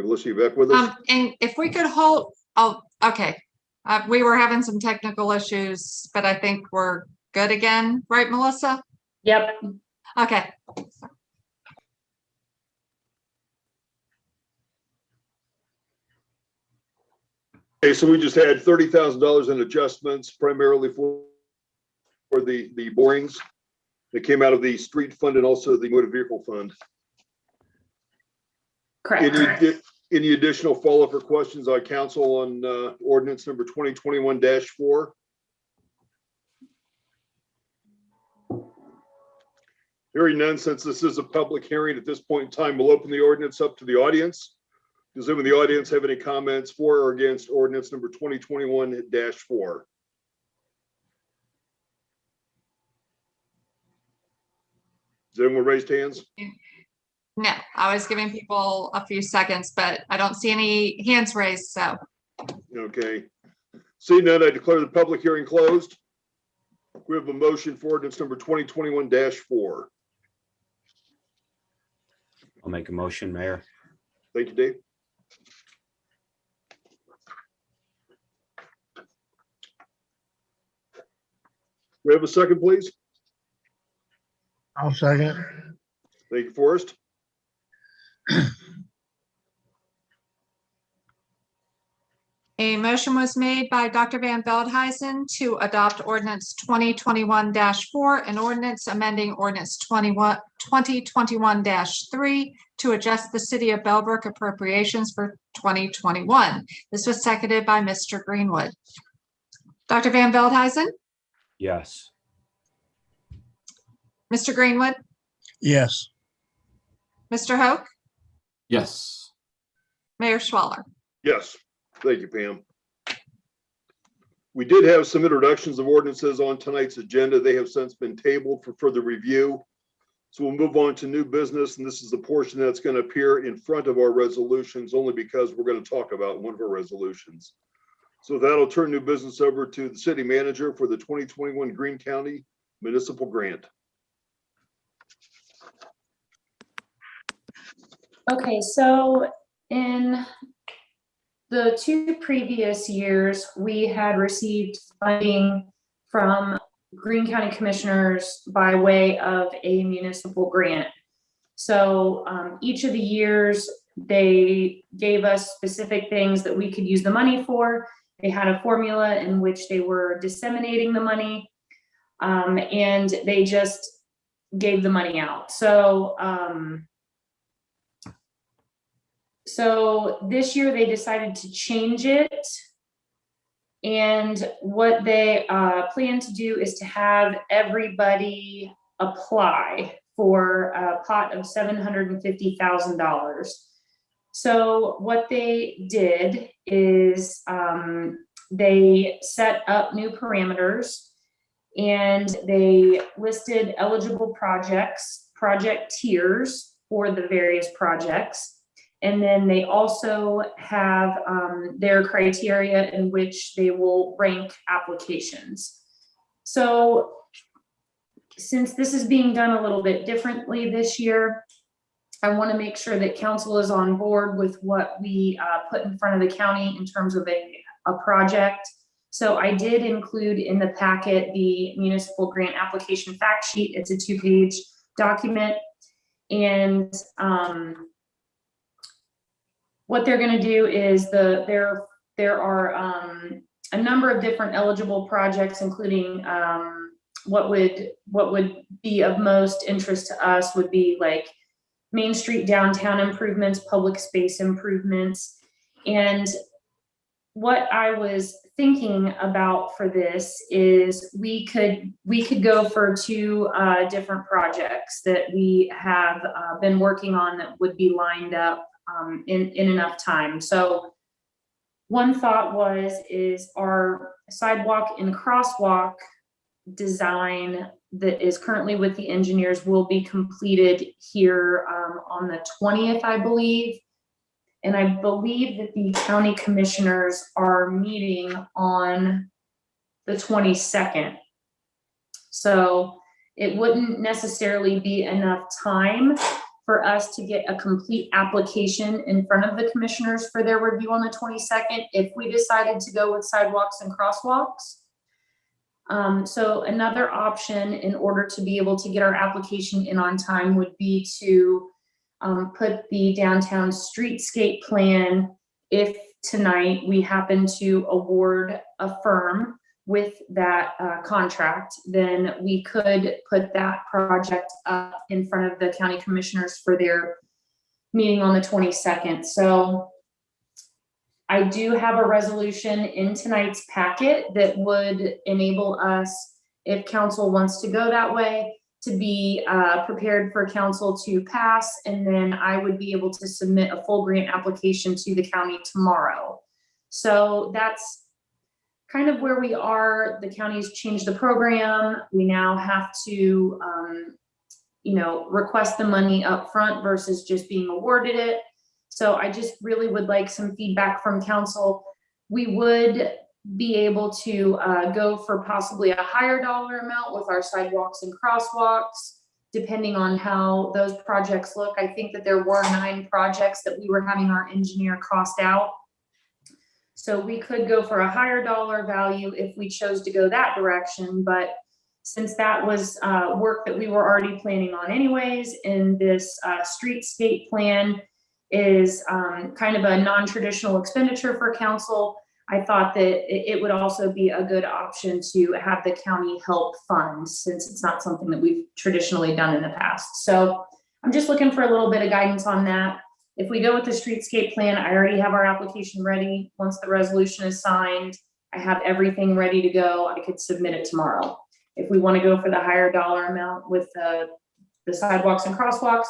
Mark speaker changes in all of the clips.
Speaker 1: Melissa, you back with us?
Speaker 2: And if we could hold, oh, okay. We were having some technical issues, but I think we're good again, right, Melissa?
Speaker 3: Yep.
Speaker 2: Okay.
Speaker 1: Okay, so we just had $30,000 in adjustments, primarily for the borings that came out of the street fund and also the motor vehicle fund.
Speaker 3: Correct.
Speaker 1: Any additional follow-up or questions on council on ordinance number 2021-4? Hearing none, since this is a public hearing at this point in time, we'll open the ordinance up to the audience. Does anyone in the audience have any comments for or against ordinance number 2021-4? Does anyone raise hands?
Speaker 2: No, I was giving people a few seconds, but I don't see any hands raised, so.
Speaker 1: Okay. Seeing none, I declare the public hearing closed. We have a motion for ordinance number 2021-4.
Speaker 4: I'll make a motion, Mayor.
Speaker 1: Thank you, Dave. We have a second, please.
Speaker 5: I'll second.
Speaker 1: Thank you, Forrest.
Speaker 2: A motion was made by Dr. Van Veldhuizen to adopt ordinance 2021-4 and ordinance amending ordinance 2021-3 to adjust the city of Bellbrook appropriations for 2021. This was seconded by Mr. Greenwood. Dr. Van Veldhuizen,
Speaker 4: Yes.
Speaker 2: Mr. Greenwood,
Speaker 5: Yes.
Speaker 2: Mr. Hoke,
Speaker 6: Yes.
Speaker 2: Mayor Schwaller.
Speaker 1: Yes. Thank you, Pam. We did have some introductions of ordinances on tonight's agenda. They have since been tabled for further review. So we'll move on to new business, and this is the portion that's going to appear in front of our resolutions only because we're going to talk about one of our resolutions. So that'll turn new business over to the city manager for the 2021 Greene County Municipal Grant.
Speaker 3: Okay, so in the 2 previous years, we had received funding from Greene County Commissioners by way of a municipal grant. So each of the years, they gave us specific things that we could use the money for. They had a formula in which they were disseminating the money, and they just gave the money out. So this year they decided to change it, and what they plan to do is to have everybody apply for a pot of $750,000. So what they did is they set up new parameters, and they listed eligible projects, project tiers for the various projects. And then they also have their criteria in which they will rank applications. So since this is being done a little bit differently this year, I want to make sure that council is on board with what we put in front of the county in terms of a project. So I did include in the packet the municipal grant application fact sheet. It's a 2-page document. And what they're going to do is there are a number of different eligible projects, including what would be of most interest to us would be like Main Street downtown improvements, public space improvements. And what I was thinking about for this is we could go for 2 different projects that we have been working on that would be lined up in enough time. So one thought is our sidewalk and crosswalk design that is currently with the engineers will be completed here on the 20th, I believe. And I believe that the county commissioners are meeting on the 22nd. So it wouldn't necessarily be enough time for us to get a complete application in front of the commissioners for their review on the 22nd, if we decided to go with sidewalks and crosswalks. So another option in order to be able to get our application in on time would be to put the downtown streetscape plan, if tonight we happen to award a firm with that contract, then we could put that project up in front of the county commissioners for their meeting on the 22nd. So I do have a resolution in tonight's packet that would enable us, if council wants to go that way, to be prepared for council to pass, and then I would be able to submit a full grant application to the county tomorrow. So that's kind of where we are. The county's changed the program. We now have to, request the money up front versus just being awarded it. So I just really would like some feedback from council. We would be able to go for possibly a higher dollar amount with our sidewalks and crosswalks, depending on how those projects look. I think that there were 9 projects that we were having our engineer cost out. So we could go for a higher dollar value if we chose to go that direction. But since that was work that we were already planning on anyways, and this streetscape plan is kind of a non-traditional expenditure for council, I thought that it would also be a good option to have the county help fund, since it's not something that we've traditionally done in the past. So I'm just looking for a little bit of guidance on that. If we go with the streetscape plan, I already have our application ready. Once the resolution is signed, I have everything ready to go. I could submit it tomorrow. If we want to go for the higher dollar amount with the sidewalks and crosswalks,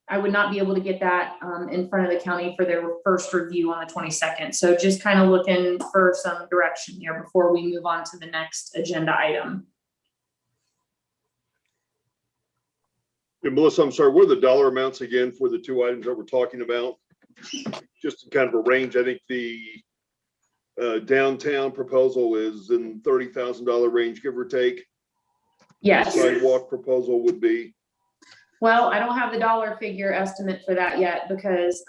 Speaker 3: I would not be able to get that in front of the county for their first review on the 22nd. So just kind of looking for some direction here before we move on to the next agenda item.
Speaker 1: Hey, Melissa, I'm sorry, what are the dollar amounts again for the 2 items that we're talking about? Just in kind of a range. I think the downtown proposal is in $30,000 range, give or take.
Speaker 3: Yes.
Speaker 1: The sidewalk proposal would be.
Speaker 3: Well, I don't have the dollar figure estimate for that yet, because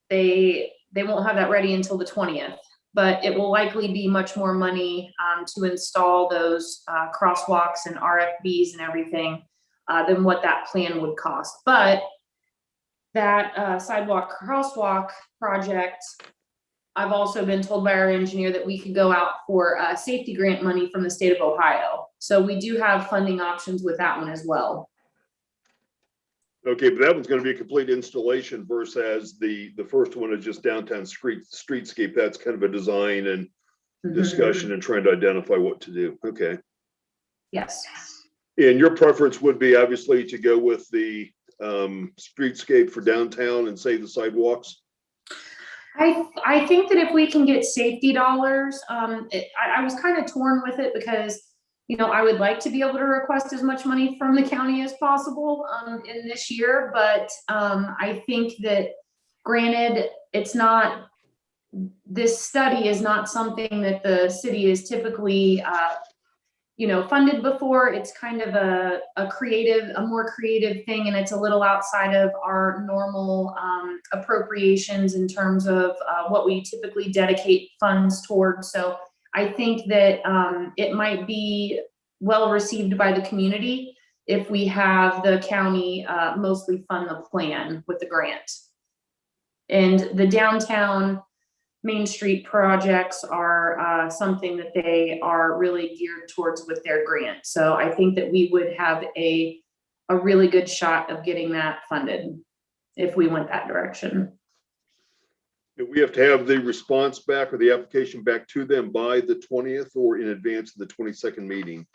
Speaker 3: they won't have that ready until the 20th, but it will likely be much more money to install those crosswalks and RFBs and everything than what that plan would cost. But that sidewalk crosswalk project, I've also been told by our engineer that we could go out for safety grant money from the state of Ohio. So we do have funding options with that one as well.
Speaker 1: Okay, but that one's going to be a complete installation versus the first one is just downtown streetscape. That's kind of a design and discussion and trying to identify what to do. Okay.
Speaker 3: Yes.
Speaker 1: And your preference would be obviously to go with the streetscape for downtown and save the sidewalks?
Speaker 3: I think that if we can get safety dollars, I was kind of torn with it because, I would like to be able to request as much money from the county as possible in this year. But I think that, granted, this study is not something that the city is typically, funded before. It's kind of a more creative thing, and it's a little outside of our normal appropriations in terms of what we typically dedicate funds towards. So I think that it might be well received by the community if we have the county mostly fund the plan with the grant. And the downtown Main Street projects are something that they are really geared towards with their grant. So I think that we would have a really good shot of getting that funded if we went that direction.
Speaker 1: Do we have to have the response back or the application back to them by the 20th or in advance of the 22nd meeting?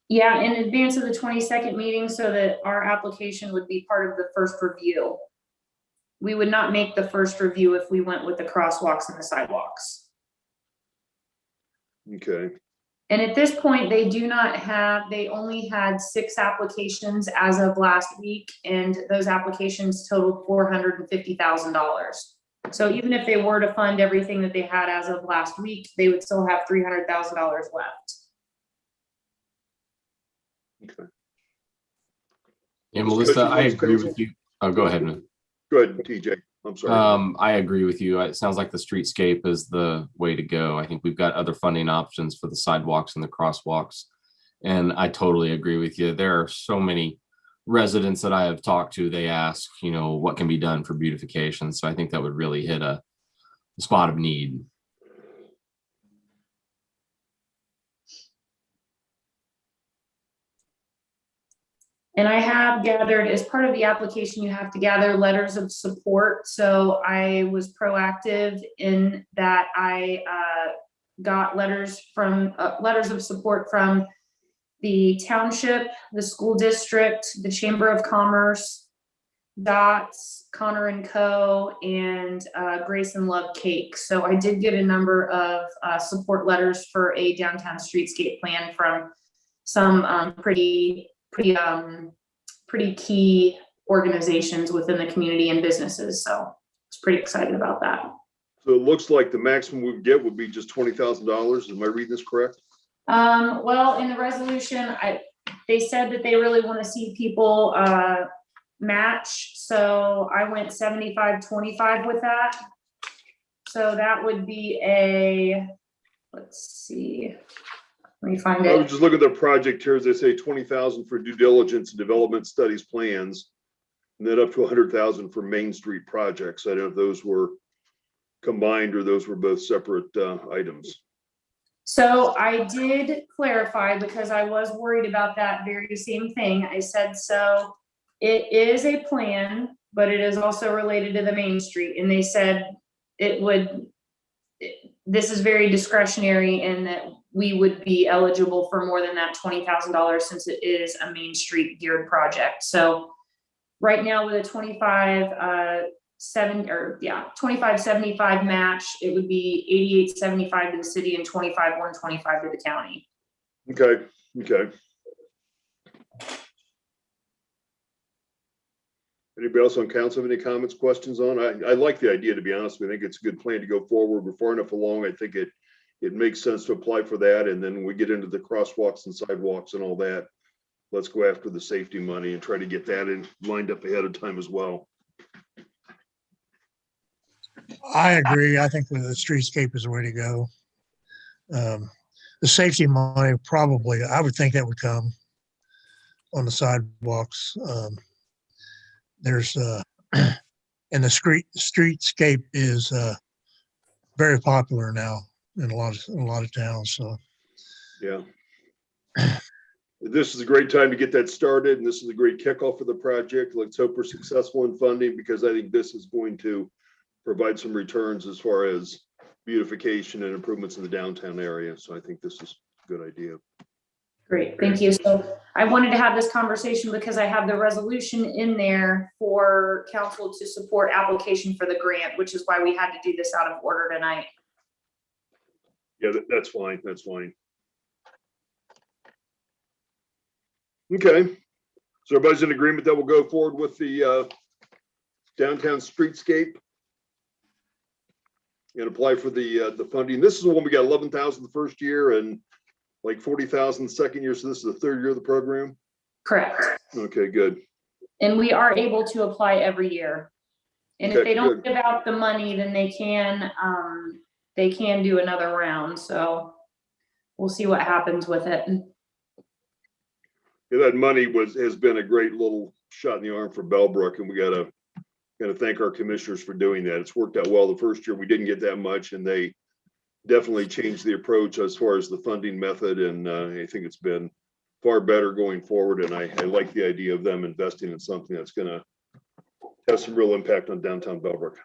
Speaker 3: Yeah, in advance of the 22nd meeting, so that our application would be part of the first review. We would not make the first review if we went with the crosswalks and the sidewalks.
Speaker 1: Okay.
Speaker 3: And at this point, they only had 6 applications as of last week, and those applications totaled $450,000. So even if they were to fund everything that they had as of last week, they would still have $300,000 left.
Speaker 1: Okay.
Speaker 6: And Melissa, I agree with you. Oh, go ahead, man.
Speaker 1: Go ahead, TJ. I'm sorry.
Speaker 6: I agree with you. It sounds like the streetscape is the way to go. I think we've got other funding options for the sidewalks and the crosswalks. And I totally agree with you. There are so many residents that I have talked to, they ask, what can be done for beautification. So I think that would really hit a spot of need.
Speaker 3: And I have gathered, as part of the application, you have to gather letters of support. So I was proactive in that I got letters of support from the township, the school district, the Chamber of Commerce, Dots, Connor and Co., and Grace and Love Cake. So I did get a number of support letters for a downtown streetscape plan from some pretty key organizations within the community and businesses. So I was pretty excited about that.
Speaker 1: So it looks like the maximum we would get would be just $20,000. Am I reading this correct?
Speaker 3: Well, in the resolution, they said that they really want to see people match. So I went 75-25 with that. So that would be let's see. Let me find
Speaker 1: I
Speaker 3: it.
Speaker 1: was just looking at their project here, as they say, 20,000 for due diligence and development studies plans, and then up to 100,000 for Main Street projects. I don't know if those were combined or those were both separate items.
Speaker 3: So I did clarify, because I was worried about that very same thing. I said, so it is a plan, but it is also related to the Main Street. And they said this is very discretionary, and that we would be eligible for more than that $20,000 since it is a Main Street geared project. So right now with a 25-75 match, it would be $88.75 to the city and $25,125 to the county.
Speaker 1: Okay. Anybody else on council have any comments, questions on? I like the idea, to be honest. I think it's a good plan to go forward. We're far enough along. I think it makes sense to apply for that. And then when we get into the crosswalks and sidewalks and all that, let's go after the safety money and try to get that lined up ahead of time as well.
Speaker 5: I agree. I think the streetscape is the way to go. The safety money, probably, I would think that would come on the sidewalks. There's and the streetscape is very popular now in a lot of towns. So
Speaker 1: yeah, this is a great time to get that started, and this is a great kickoff for the project. Let's hope we're successful in funding, because I think this is going to provide some returns as far as beautification and improvements in the downtown area. So I think this is a good idea.
Speaker 3: Great, thank you. So I wanted to have this conversation because I have the resolution in there for council to support application for the grant, which is why we had to do this out of order tonight.
Speaker 1: Yeah, that's fine. That's fine. Okay. So everybody's in agreement that we'll go forward with the downtown streetscape and apply for the funding. This is the one we got 11,000 the first year and like 40,000 the second year. So this is the third year of the program.
Speaker 3: Correct.
Speaker 1: Okay, good.
Speaker 3: And we are able to apply every year. And if
Speaker 1: Okay,
Speaker 3: they don't
Speaker 1: good.
Speaker 3: give out the money, then they can do another round. So we'll see what happens with it.
Speaker 1: Yeah, that money has been a great little shot in the arm for Bellbrook, and we gotta thank our commissioners for doing that. It's worked out well. The first year we didn't get that much, and they definitely changed the approach as far as the funding method, and I think it's been far better going forward. And I like the idea of them investing in something that's going to have some real impact on downtown Bellbrook.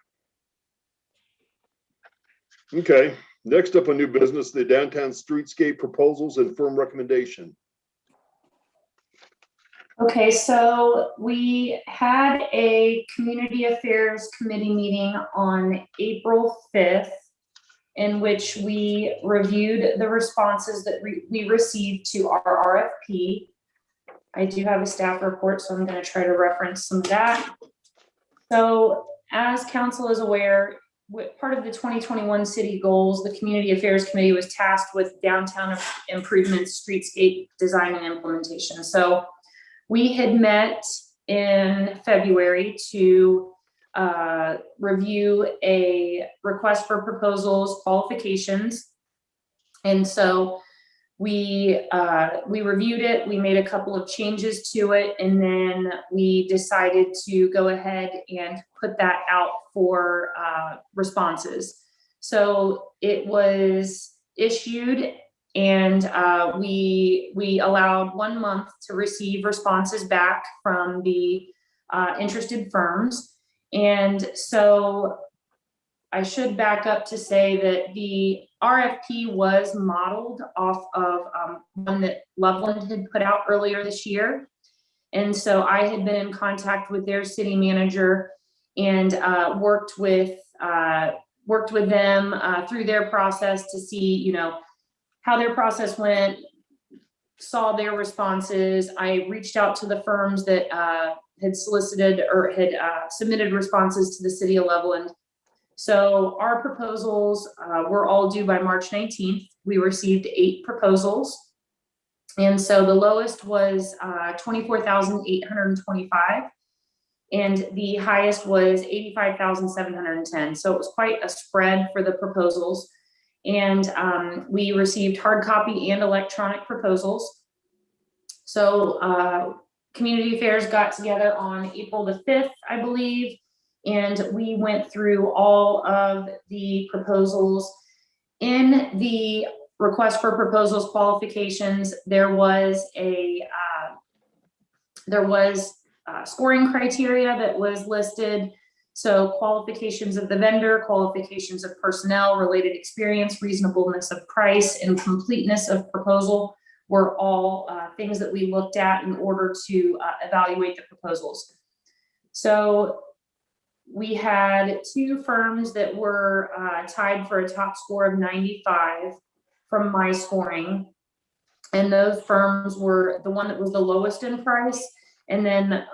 Speaker 1: Okay, next up on new business, the downtown streetscape proposals and firm recommendation.
Speaker 3: Okay, so we had a community affairs committee meeting on April 5th, in which we reviewed the responses that we received to our RFP. I do have a staff report, so I'm going to try to reference some of that. So as council is aware, part of the 2021 city goals, the Community Affairs Committee was tasked with downtown improvements, streetscape design and implementation. So we had met in February to review a request for proposals qualifications. And so we reviewed it, we made a couple of changes to it, and then we decided to go ahead and put that out for responses. So it was issued, and we allowed 1 month to receive responses back from the interested firms. And so I should back up to say that the RFP was modeled off of one that Loveland had put out earlier this year. And so I had been in contact with their city manager and worked with them through their process to see, you know, how their process went, saw their responses. I reached out to the firms that had solicited or had submitted responses to the city of Loveland. So our proposals were all due by March 19th. We received 8 proposals. And so the lowest was $24,825. And the highest was $85,710. So it was quite a spread for the proposals. And we received hard copy and electronic proposals. So Community Affairs got together on April the 5th, I believe, and we went through all of the proposals. In the request for proposals qualifications, there was scoring criteria that was listed. So qualifications of the vendor, qualifications of personnel, related experience, reasonableness of price, and completeness of proposal were all things that we looked at in order to evaluate the proposals. So we had 2 firms that were tied for a top score of 95 from my scoring. And those firms were the one that was the lowest in price, and then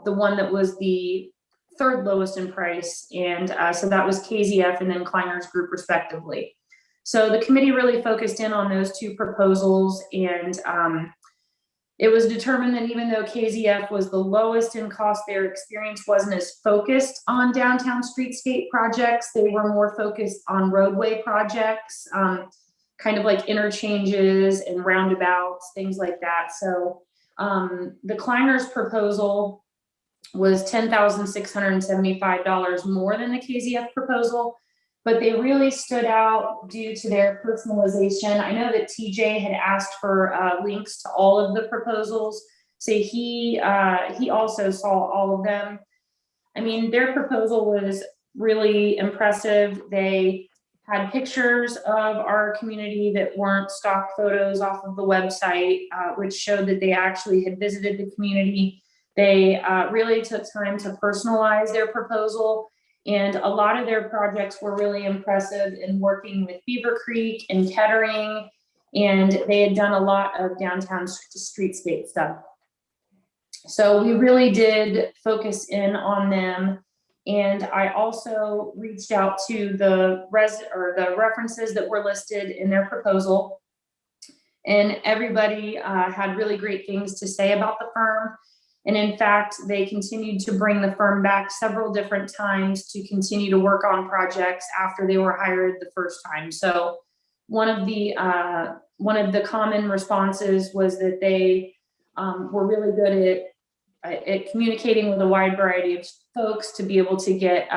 Speaker 3: the one that was the 3rd lowest in price. And so that was KZF and then Kleiner's Group respectively. So the committee really focused in on those 2 proposals, and it was determined that even though KZF was the lowest in cost, their experience wasn't as focused on downtown streetscape projects. They were more focused on roadway projects, kind of like interchanges and roundabouts, things like that. So the Kleiner's proposal was $10,675 more than the KZF proposal, but they really stood out due to their personalization. I know that TJ had asked for links to all of the proposals, so he also saw all of them. I mean, their proposal was really impressive. They had pictures of our community that weren't stock photos off of the website, which showed that they actually had visited the community. They really took time to personalize their proposal. And a lot of their projects were really impressive in working with Beaver Creek and Kettering, and they had done a lot of downtown streetscape stuff. So we really did focus in on them. And I also reached out to the references that were listed in their proposal, and everybody had really great things to say about the firm. And in fact, they continued to bring the firm back several different times to continue to work on projects after they were hired the first time. So one of the common responses was that they were really good at communicating with a wide variety of folks to be able to get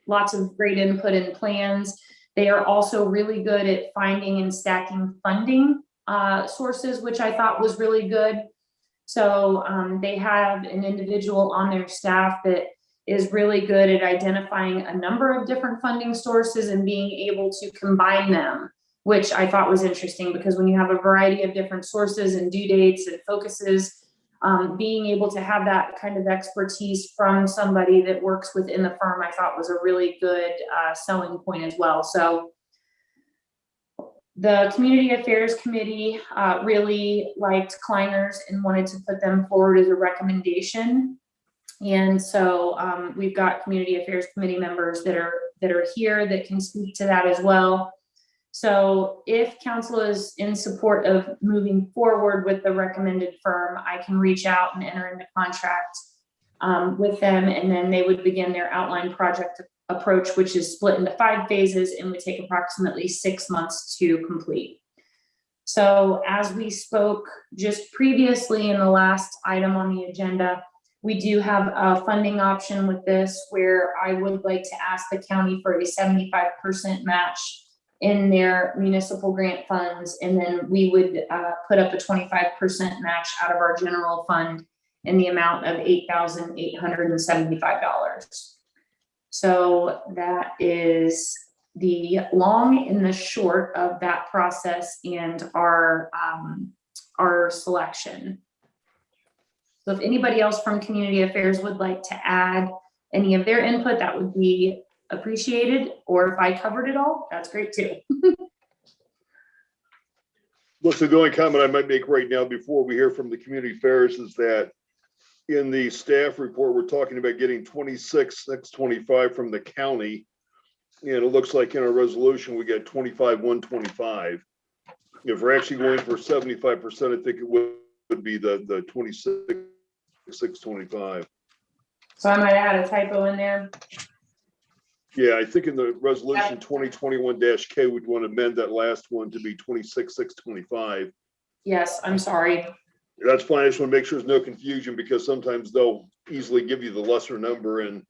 Speaker 3: lots of great input and plans. They are also really good at finding and stacking funding sources, which I thought was really good. So they have an individual on their staff that is really good at identifying a number of different funding sources and being able to combine them, which I thought was interesting, because when you have a variety of different sources and due dates and focuses, being able to have that kind of expertise from somebody that works within the firm, I thought was a really good selling point as well. So the Community Affairs Committee really liked Kleiner's and wanted to put them forward as a recommendation. And so we've got Community Affairs Committee members that are here that can speak to that as well. So if council is in support of moving forward with the recommended firm, I can reach out and enter into contract with them, and then they would begin their outline project approach, which is split into 5 phases and would take approximately 6 months to complete. So as we spoke just previously in the last item on the agenda, we do have a funding option with this where I would like to ask the county for a 75% match in their municipal grant funds. And then we would put up a 25% match out of our general fund in the amount of $8,875. So that is the long and the short of that process and our selection. So if anybody else from Community Affairs would like to add any of their input, that would be appreciated. Or if I covered it all, that's great too.
Speaker 1: Look, so the only comment I might make right now before we hear from the Community Affairs is that in the staff report, we're talking about getting 26,625 from the county. And it looks like in our resolution, we got 25,125. If we're actually going for 75%, I think it would be the 26,625.
Speaker 3: So I might add a typo in there.
Speaker 1: Yeah, I think in the resolution 2021-K, we'd want to amend that last one to be 26,625.
Speaker 3: Yes, I'm sorry.
Speaker 1: That's fine. I just want to make sure there's no confusion because sometimes they'll easily give you the lesser number and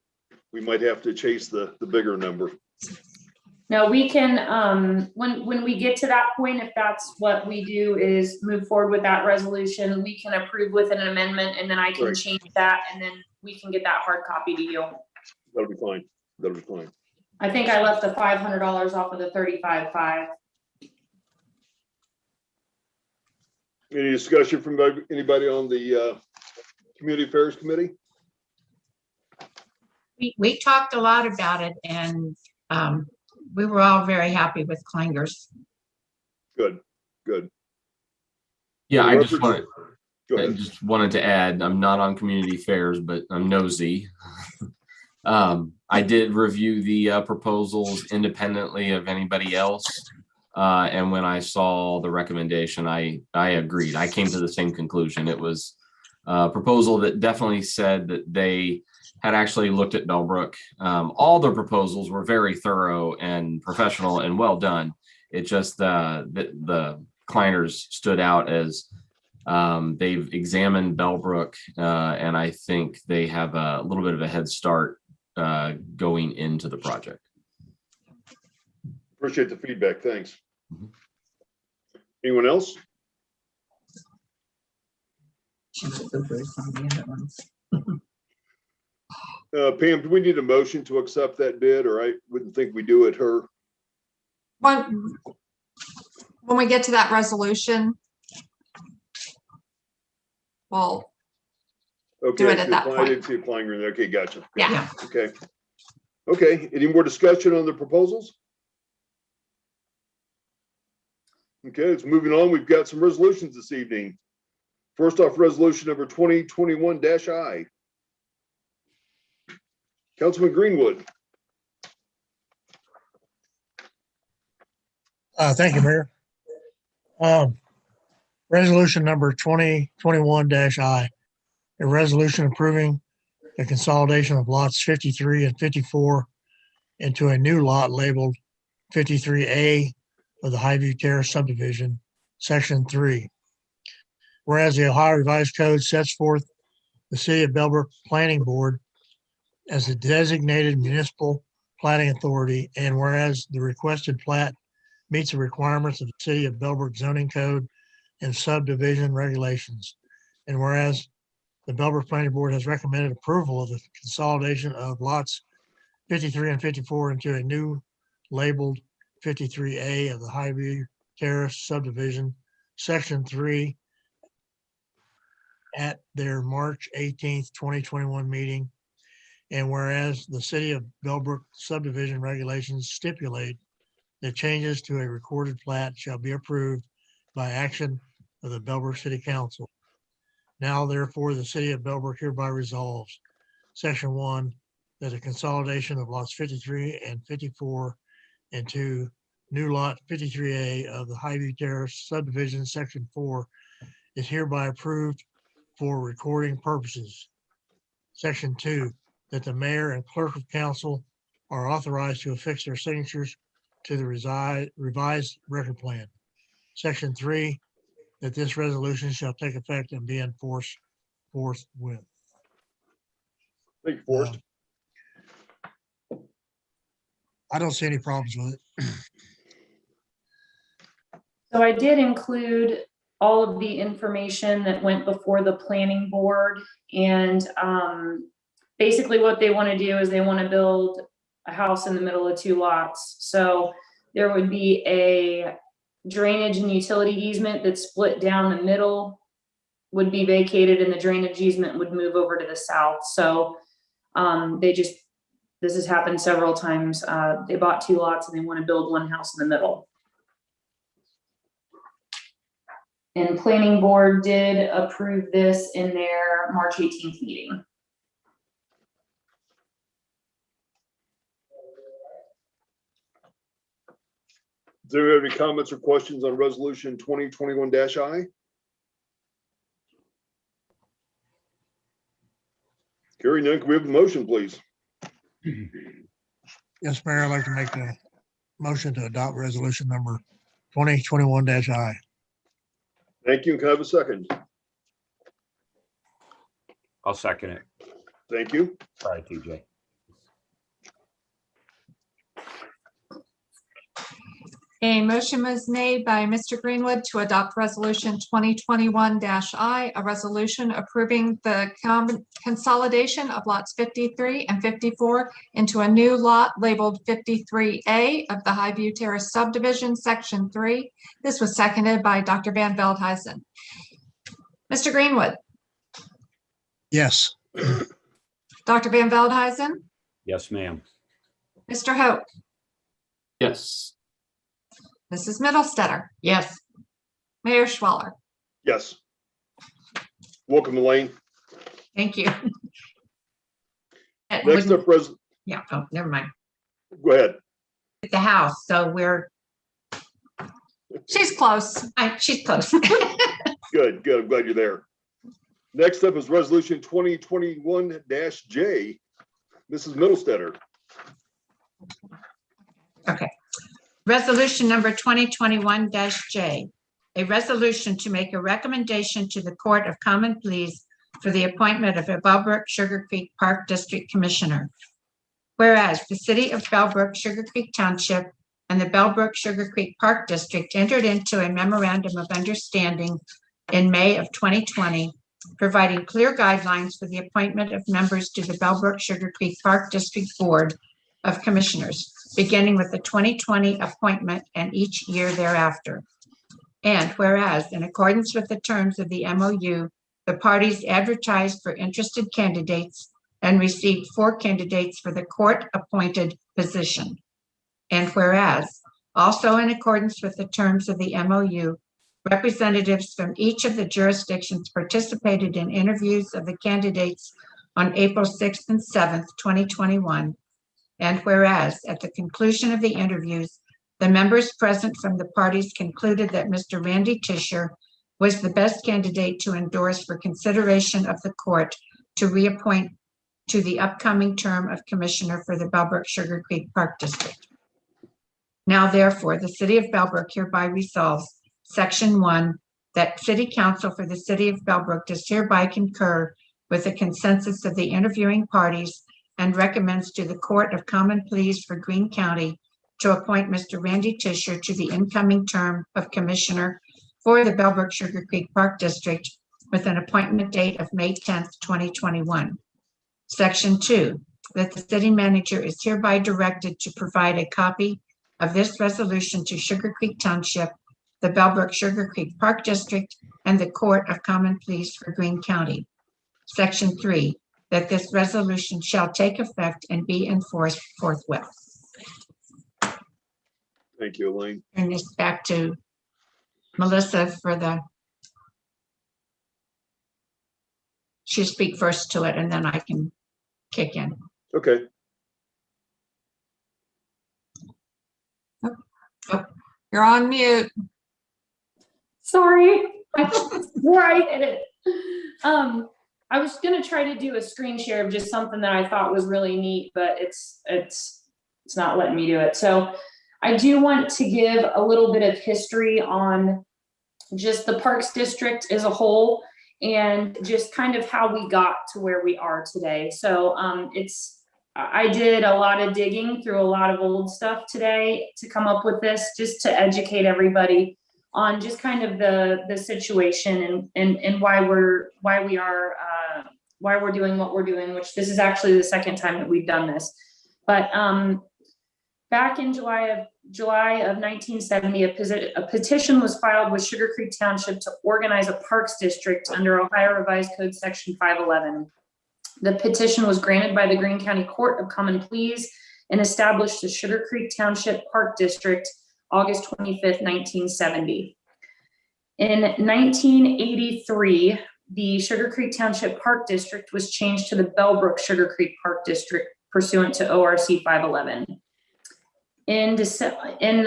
Speaker 1: we might have to chase the bigger number.
Speaker 3: No, we can, when we get to that point, if that's what we do is move forward with that resolution, we can approve with an amendment and then I can
Speaker 1: Right.
Speaker 3: change that and then we can get that hard copy to you.
Speaker 1: That'll be fine. That'll be fine.
Speaker 3: I think I left the $500 off of the 35,500.
Speaker 1: Any discussion from anybody on the Community Affairs Committee?
Speaker 7: We talked a lot about it and we were all very happy with Kleinger's.
Speaker 1: Good, good.
Speaker 6: Yeah, I just
Speaker 1: Represent- Go ahead.
Speaker 6: wanted to add, I'm not on Community Affairs, but I'm nosy. I did review the proposals independently of anybody else. And when I saw the recommendation, I agreed. I came to the same conclusion. It was a proposal that definitely said that they had actually looked at Bellbrook. All the proposals were very thorough and professional and well done. It just the Kleiners stood out as they've examined Bellbrook, and I think they have a little bit of a head start going into the project.
Speaker 1: Appreciate the feedback. Thanks.
Speaker 6: Mhm.
Speaker 1: Anyone else? Pam, do we need a motion to accept that bid, or I wouldn't think we do it her?
Speaker 2: When we get to that resolution, well,
Speaker 1: Okay,
Speaker 2: it at that
Speaker 1: I didn't see applying. Okay, gotcha.
Speaker 2: yeah.
Speaker 1: Okay. Okay, any more discussion on the proposals? Okay, it's moving on. We've got some resolutions this evening. First off, resolution number 2021-I. Councilman Greenwood.
Speaker 5: Thank you, Mayor. Resolution number 2021-I, a resolution approving the consolidation of lots 53 and 54 into a new lot labeled 53A of the Highview Terrace subdivision, section 3. Whereas the Ohio Revised Code sets forth the City of Bellbrook Planning Board as the designated municipal platting authority, and whereas the requested plat meets the requirements of the City of Bellbrook zoning code and subdivision regulations, and whereas the Bellbrook Planning Board has recommended approval of the consolidation of lots 53 and 54 into a new labeled 53A of the Highview Terrace subdivision, section 3, at their March 18th, 2021 meeting. And whereas the City of Bellbrook subdivision regulations stipulate that changes to a recorded plat shall be approved by action of the Bellbrook City Council. Now therefore, the City of Bellbrook hereby resolves, section 1, that the consolidation of lots 53 and 54 into new lot 53A of the Highview Terrace subdivision, section 4 is hereby approved for recording purposes. Section 2, that the mayor and clerk of council are authorized to affix their signatures to the revised record plan. Section 3, that this resolution shall take effect and be enforced forthwith.
Speaker 1: Thank you, Forrest.
Speaker 5: I don't see any problems with it.
Speaker 3: So I did include all of the information that went before the planning board, and basically what they want to do is they want to build a house in the middle of 2 lots. So there would be a drainage and utility easement that split down the middle, would be vacated, and the drainage easement would move over to the south. So this has happened several times. They bought 2 lots and they want to build 1 house in the middle. And planning board did approve this in their March 18th meeting.
Speaker 1: Is there any comments or questions on resolution 2021-I? Hearing none, can we have a motion, please?
Speaker 5: Yes, Mayor, I'd like to make a motion to adopt resolution number 2021-I.
Speaker 1: Thank you. Can I have a second?
Speaker 4: I'll second it.
Speaker 1: Thank you.
Speaker 4: Sorry, TJ.
Speaker 2: A motion was made by Mr. Greenwood to adopt resolution 2021-I, a resolution approving the consolidation of lots 53 and 54 into a new lot labeled 53A of the Highview Terrace subdivision, section 3. This was seconded by Dr. Van Veldhuizen. Mr. Greenwood,
Speaker 5: Yes.
Speaker 2: Dr. Van Veldhuizen,
Speaker 4: Yes, ma'am.
Speaker 2: Mr. Hope,
Speaker 6: Yes.
Speaker 2: Mrs. Middlestetter,
Speaker 7: Yes,
Speaker 2: Mayor Schwaller.
Speaker 1: Yes. Welcome, Elaine.
Speaker 7: thank you. That
Speaker 1: Next
Speaker 7: wouldn't-
Speaker 1: up,
Speaker 7: Yeah, oh, never mind.
Speaker 1: go ahead.
Speaker 7: At the house, so
Speaker 2: She's close.
Speaker 7: she's close.
Speaker 1: Good, good. I'm glad you're there. Next up is resolution 2021-J. Mrs. Middlestetter.
Speaker 7: Okay. Resolution number 2021-J, a resolution to make a recommendation to the Court of Common Pleas for the appointment of a Bellbrook Sugar Creek Park District Commissioner. Whereas the city of Bellbrook Sugar Creek Township and the Bellbrook Sugar Creek Park District entered into a memorandum of understanding in May of 2020, providing clear guidelines for the appointment of members to the Bellbrook Sugar Creek Park District Board of Commissioners, beginning with the 2020 appointment and each year thereafter. And whereas, in accordance with the terms of the MOU, the parties advertised for interested candidates and received 4 candidates for the court-appointed position. And whereas, also in accordance with the terms of the MOU, representatives from each of the jurisdictions participated in interviews of the candidates on April 6th and 7th, 2021. And whereas, at the conclusion of the interviews, the members present from the parties concluded that Mr. Randy Tisher was the best candidate to endorse for consideration of the court to reappoint to the upcoming term of commissioner for the Bellbrook Sugar Creek Park District. Now therefore, the city of Bellbrook hereby resolves section 1, that city council for the city of Bellbrook does hereby concur with the consensus of the interviewing parties and recommends to the Court of Common Pleas for Greene County to appoint Mr. Randy Tisher to the incoming term of commissioner for the Bellbrook Sugar Creek Park District with an appointment date of May 10th, 2021. Section 2, that the city manager is hereby directed to provide a copy of this resolution to Sugar Creek Township, the Bellbrook Sugar Creek Park District, and the Court of Common Pleas for Greene County. Section 3, that this resolution shall take effect and be enforced forthwith.
Speaker 1: Thank you, Elaine.
Speaker 7: Turn this back to Melissa for she'll speak first to it and then I can kick in.
Speaker 1: Okay.
Speaker 2: You're on mute.
Speaker 3: Sorry, I swore I hit it. I was gonna try to do a screen share of just something that I thought was really neat, but it's not letting me do it. So I do want to give a little bit of history on just the Parks District as a whole and just kind of how we got to where we are today. So I did a lot of digging through a lot of old stuff today to come up with this, just to educate everybody on just kind of the situation and why we're doing what we're doing, which this is actually the second time that we've done this. But back in July of 1970, a petition was filed with Sugar Creek Township to organize a parks district under Ohio Revised Code Section 511. The petition was granted by the Greene County Court of Common Pleas and established the Sugar Creek Township Park District August 25th, 1970. In 1983, the Sugar Creek Township Park District was changed to the Bellbrook Sugar Creek Park District pursuant to ORC 511. And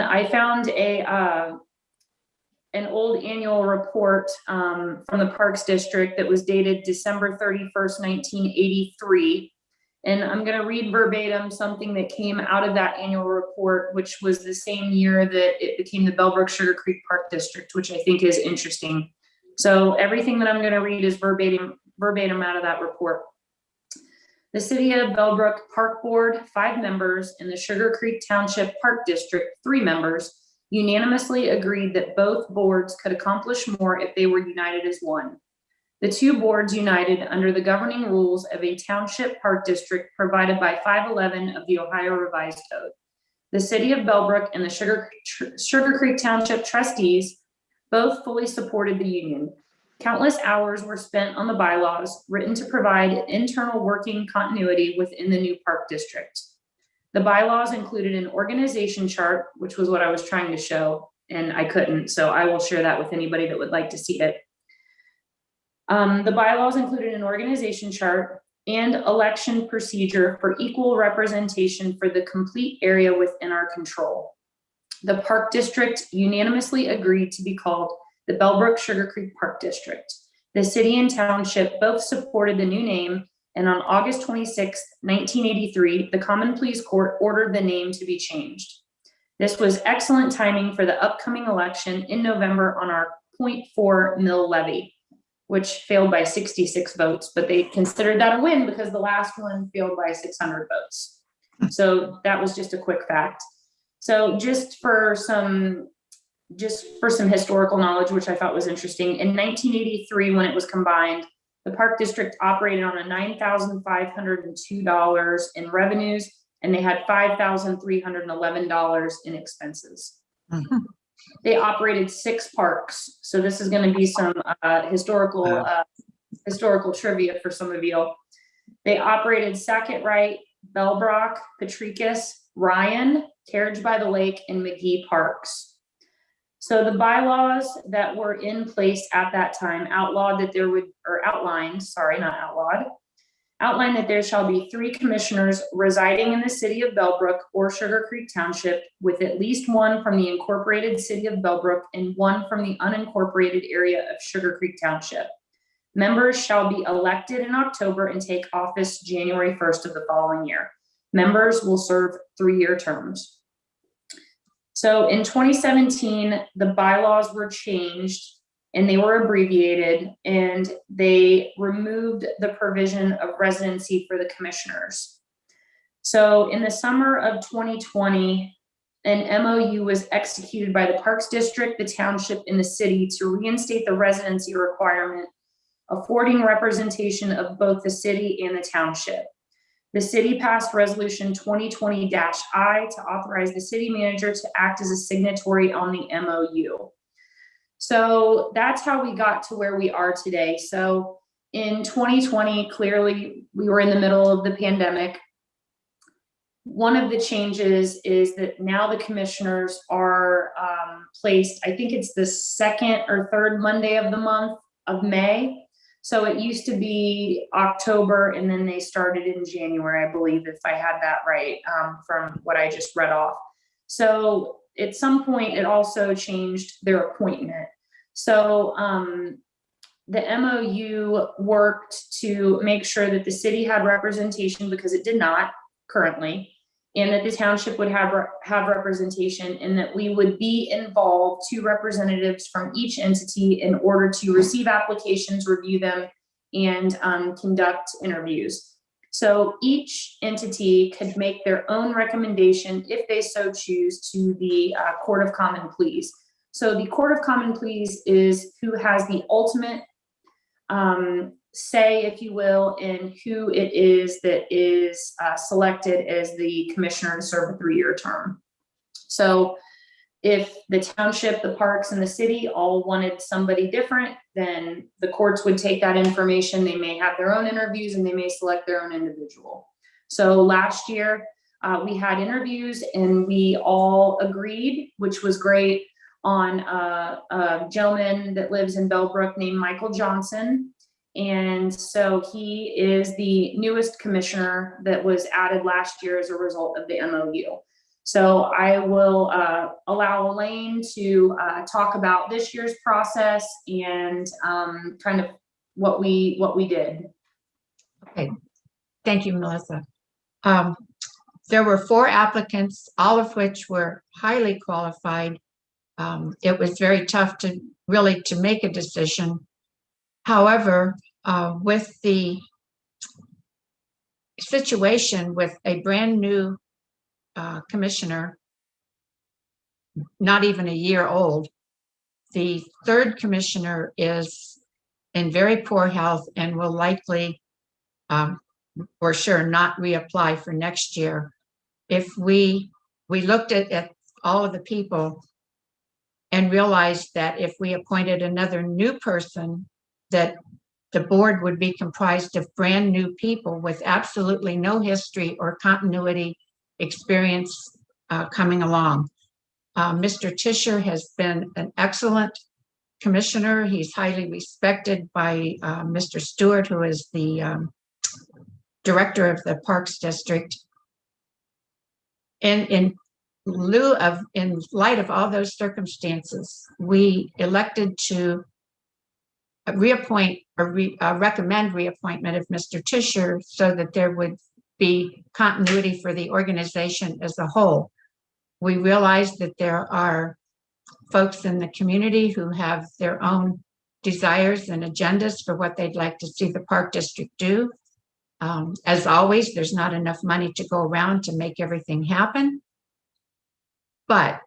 Speaker 3: I found an old annual report from the Parks District that was dated December 31st, 1983. And I'm going to read verbatim something that came out of that annual report, which was the same year that it became the Bellbrook Sugar Creek Park District, which I think is interesting. So everything that I'm going to read is verbatim out of that report. The City of Bellbrook Park Board, 5 members, and the Sugar Creek Township Park District, 3 members, unanimously agreed that both boards could accomplish more if they were united as one. The 2 boards united under the governing rules of a township park district provided by 511 of the Ohio Revised Code. The City of Bellbrook and the Sugar Creek Township trustees both fully supported the union. Countless hours were spent on the bylaws written to provide internal working continuity within the new park district. The bylaws included an organization chart, which was what I was trying to show, and I couldn't, so I will share that with anybody that would like to see it. The bylaws included an organization chart and election procedure for equal representation for the complete area within our control. The park district unanimously agreed to be called the Bellbrook Sugar Creek Park District. The city and township both supported the new name, and on August 26, 1983, the Common Pleas Court ordered the name to be changed. This was excellent timing for the upcoming election in November on our 0.4 mill levy, which failed by 66 votes, but they considered that a win because the last one failed by 600 votes. So that was just a quick fact. So just for some historical knowledge, which I thought was interesting, in 1983, when it was combined, the park district operated on a $9,502 in revenues, and they had $5,311 in expenses.
Speaker 7: Mhm.
Speaker 3: They operated 6 parks. So this is going to be some historical trivia for some of you. They operated Sackett Wright, Bellbrook, Patricus, Ryan, Carriage by the Lake, and McGee Parks. So the bylaws that were in place at that time outlined that there shall be 3 commissioners residing in the city of Bellbrook or Sugar Creek Township, with at least 1 from the incorporated city of Bellbrook and 1 from the unincorporated area of Sugar Creek Township. Members shall be elected in October and take office January 1st of the following year. Members will serve 3-year terms. So in 2017, the bylaws were changed and they were abbreviated, and they removed the provision of residency for the commissioners. So in the summer of 2020, an MOU was executed by the Parks District, the township, and the city to reinstate the residency requirement, affording representation of both the city and the township. The city passed resolution 2020-I to authorize the city manager to act as a signatory on the MOU. So that's how we got to where we are today. So in 2020, clearly we were in the middle of the pandemic. One of the changes is that now the commissioners are placed, I think it's the 2nd or 3rd Monday of the month of May. So it used to be October, and then they started in January, I believe, if I had that right, from what I just read off. So at some point, it also changed their appointment. So the MOU worked to make sure that the city had representation, because it did not currently, and that the township would have representation, and that we would be involved, 2 representatives from each entity, in order to receive applications, review them, and conduct interviews. So each entity could make their own recommendation, if they so choose, to the Court of Common Pleas. So the Court of Common Pleas is who has the ultimate say, if you will, in who it is that is selected as the commissioner to serve a 3-year term. So if the township, the parks, and the city all wanted somebody different, then the courts would take that information. They may have their own interviews, and they may select their own individual. So last year we had interviews, and we all agreed, which was great, on a gentleman that lives in Bellbrook named Michael Johnson. And so he is the newest commissioner that was added last year as a result of the MOU. So I will allow Elaine to talk about this year's process and kind of what we did.
Speaker 7: Okay, thank you, Melissa. There were 4 applicants, all of which were highly qualified. It was very tough to make a decision. However, with the situation with a brand new commissioner, not even a year old, the 3rd commissioner is in very poor health and will likely, for sure, not reapply for next year. If we looked at all of the people and realized that if we appointed another new person, that the board would be comprised of brand new people with absolutely no history or continuity experience coming along. Mr. Tischer has been an excellent commissioner. He's highly respected by Mr. Stewart, who is the director of the Parks District. And in light of all those circumstances, we elected to reappoint or recommend reappointment of Mr. Tischer, so that there would be continuity for the organization as a whole. We realize that there are folks in the community who have their own desires and agendas for what they'd like to see the Park District do. As always, there's not enough money to go around to make everything happen. But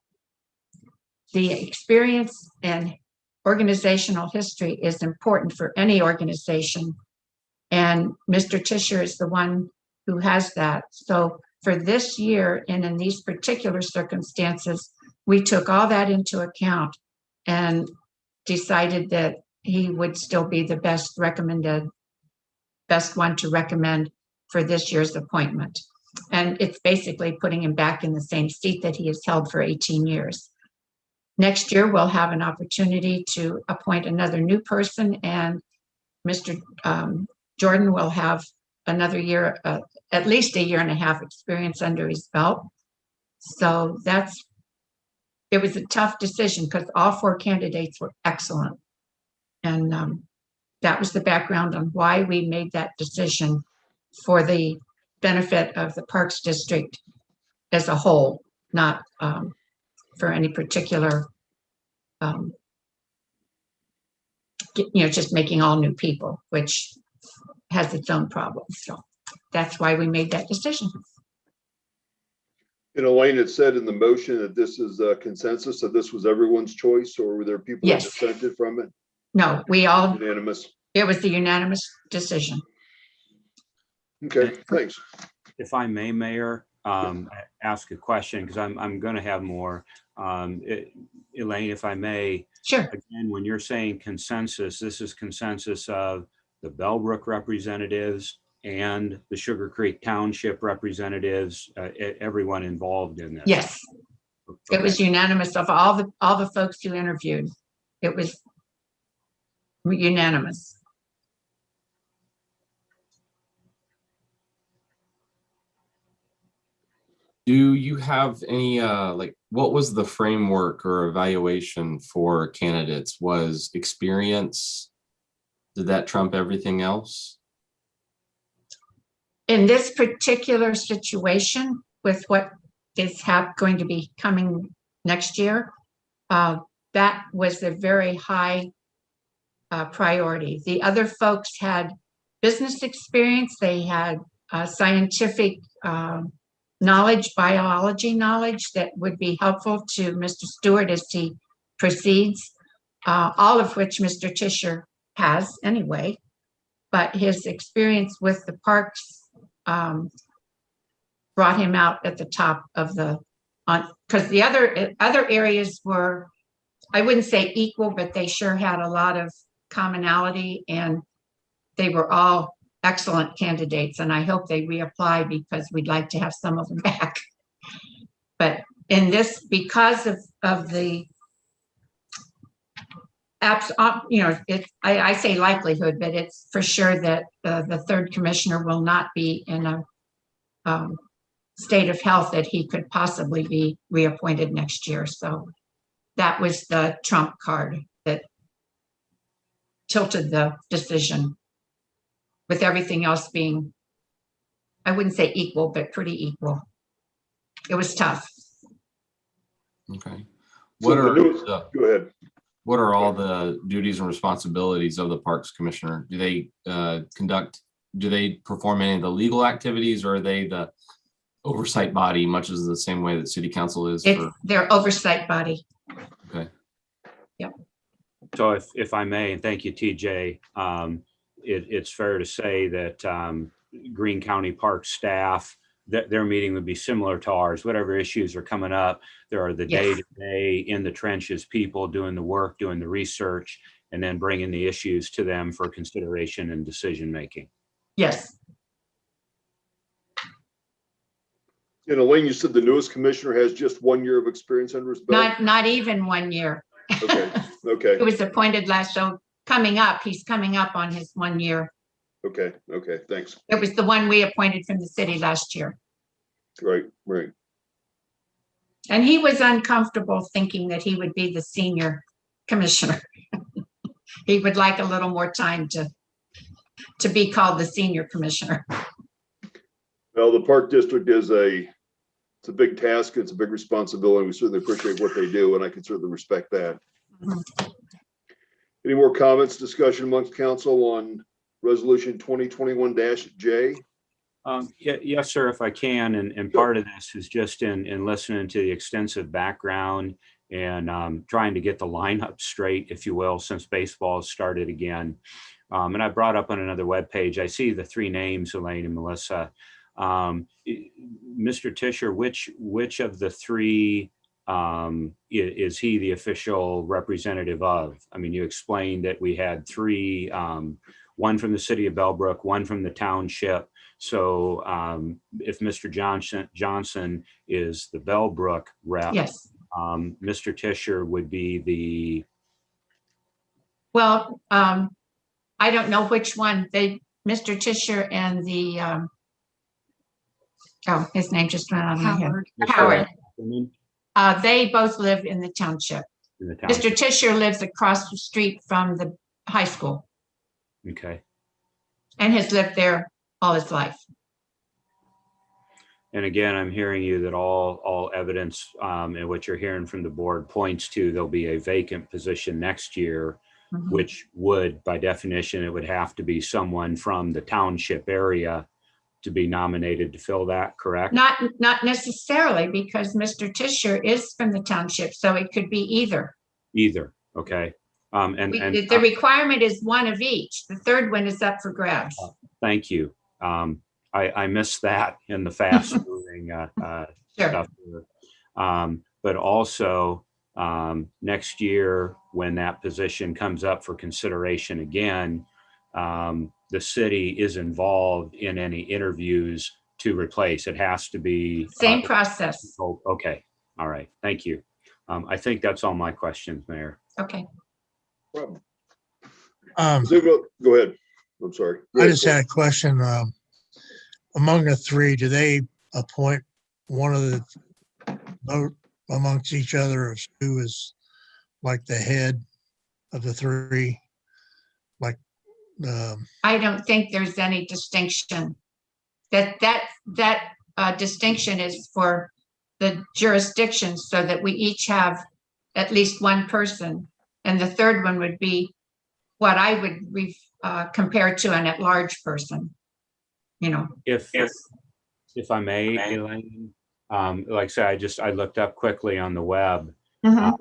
Speaker 7: the experience and organizational history is important for any organization. And Mr. Tischer is the one who has that. So for this year, and in these particular circumstances, we took all that into account and decided that he would still be the best one to recommend for this year's appointment. And it's basically putting him back in the same seat that he has held for 18 years. Next year, we'll have an opportunity to appoint another new person, and Mr. Jordan will have another year, at least a year and a half experience under his belt. So it was a tough decision, because all 4 candidates were excellent. And that was the background on why we made that decision, for the benefit of the Parks District as a whole, not for any particular, just making all new people, which has its own problems. So that's why we made that decision.
Speaker 1: And Elaine had said in the motion that this is a consensus, that this was everyone's choice, or were there people that
Speaker 7: Yes.
Speaker 1: dissented from it?
Speaker 7: No, we all,
Speaker 1: Unanimous.
Speaker 7: it was the unanimous decision.
Speaker 1: Okay, thanks.
Speaker 4: If I may, Mayor, ask a question, because I'm going to have more. Elaine, if I may,
Speaker 7: Sure.
Speaker 4: again, when you're saying consensus, this is consensus of the Bellbrook representatives and the Sugar Creek Township representatives, everyone involved in this.
Speaker 7: Yes, it was unanimous of all the folks who interviewed. It was unanimous.
Speaker 6: Do you have any, like, what was the framework or evaluation for candidates? Was experience, did that trump everything else?
Speaker 7: In this particular situation, with what is going to be coming next year, that was a very high priority. The other folks had business experience, they had scientific knowledge, biology knowledge that would be helpful to Mr. Stewart as he proceeds, all of which Mr. Tischer has anyway, but his experience with the parks brought him out at the top of the, because the other areas were, I wouldn't say equal, but they sure had a lot of commonality, and they were all excellent candidates, and I hope they reapply because we'd like to have some of them back. But in this, because of the apps, you know, I say likelihood, but it's for sure that the third commissioner will not be in a state of health that he could possibly be reappointed next year. So that was the trump card that tilted the decision, with everything else being, I wouldn't say equal, but pretty equal. It was tough.
Speaker 6: Okay.
Speaker 1: So go ahead.
Speaker 6: What are all the duties and responsibilities of the Parks Commissioner? Do they do they perform any of the legal activities, or are they the oversight body, much as the same way that City Council is?
Speaker 7: It's their oversight body.
Speaker 6: Okay.
Speaker 7: Yep.
Speaker 4: So if I may, and thank you, TJ, it's fair to say that Greene County Park staff, that their meeting would be similar to ours. Whatever issues are coming up, there are the
Speaker 7: Yes.
Speaker 4: day-to-day in the trenches people doing the work, doing the research, and then bringing the issues to them for consideration and decision-making.
Speaker 7: Yes.
Speaker 1: And Elaine, you said the newest commissioner has just 1 year of experience under his belt?
Speaker 7: Not even 1 year.
Speaker 1: Okay, okay,
Speaker 7: He was appointed last, so he's coming up on his 1 year.
Speaker 1: okay, thanks.
Speaker 7: It was the one we appointed from the city last year.
Speaker 1: Right.
Speaker 7: And he was uncomfortable thinking that he would be the senior commissioner. He would like a little more time to be called the senior commissioner.
Speaker 1: Well, the Park District it's a big task, it's a big responsibility. We certainly appreciate what they do, and I can certainly respect that.
Speaker 7: Mhm.
Speaker 1: Any more comments, discussion amongst council on resolution 2021-J?
Speaker 4: Yes, sir, if I can. And part of this is just in listening to the extensive background and trying to get the lineup straight, if you will, since baseball has started again. And I brought up on another webpage, I see the three names, Elaine and Melissa. Mr. Tischer, which of the three is he the official representative of? I mean, you explained that we had three, one from the city of Bellbrook, one from the township. So if Mr. Johnson is the Bellbrook rep,
Speaker 7: Yes.
Speaker 4: Mr. Tischer would be the,
Speaker 7: Well, I don't know which one. Mr. Tischer and the, his name just went out of my head. Howard. They both live in the township.
Speaker 4: in the township.
Speaker 7: Mr. Tischer lives across the street from the high school
Speaker 4: Okay.
Speaker 7: and has lived there all his life.
Speaker 4: And again, I'm hearing you that all evidence and what you're hearing from the board points to there'll be a vacant position next year,
Speaker 7: Mhm.
Speaker 4: which would, by definition, it would have to be someone from the township area to be nominated to fill that, correct?
Speaker 7: Not necessarily, because Mr. Tischer is from the township, so it could be either.
Speaker 4: Either, okay. And
Speaker 7: The requirement is one of each. The third one is up for grabs.
Speaker 4: thank you. I missed that in the fast moving
Speaker 7: Sure.
Speaker 4: stuff here. But also next year, when that position comes up for consideration again, the city is involved in any interviews to replace. It has to be.
Speaker 7: Same process.
Speaker 4: Oh, okay, all right, thank you. I think that's all my questions, Mayor.
Speaker 7: Okay.
Speaker 1: Problem.
Speaker 5: Um,
Speaker 1: Go ahead. I'm sorry. Go
Speaker 5: I
Speaker 1: ahead,
Speaker 5: just had a question. Among the three, do they appoint one of the vote amongst each other of who is like the head of the three, like,
Speaker 7: I don't think there's any distinction. That distinction is for the jurisdictions so that we each have at least one person. And the third one would be what I would compare to an at-large person, you know.
Speaker 4: If I may, Elaine, like I said, I looked up quickly on the web.
Speaker 2: Mhm.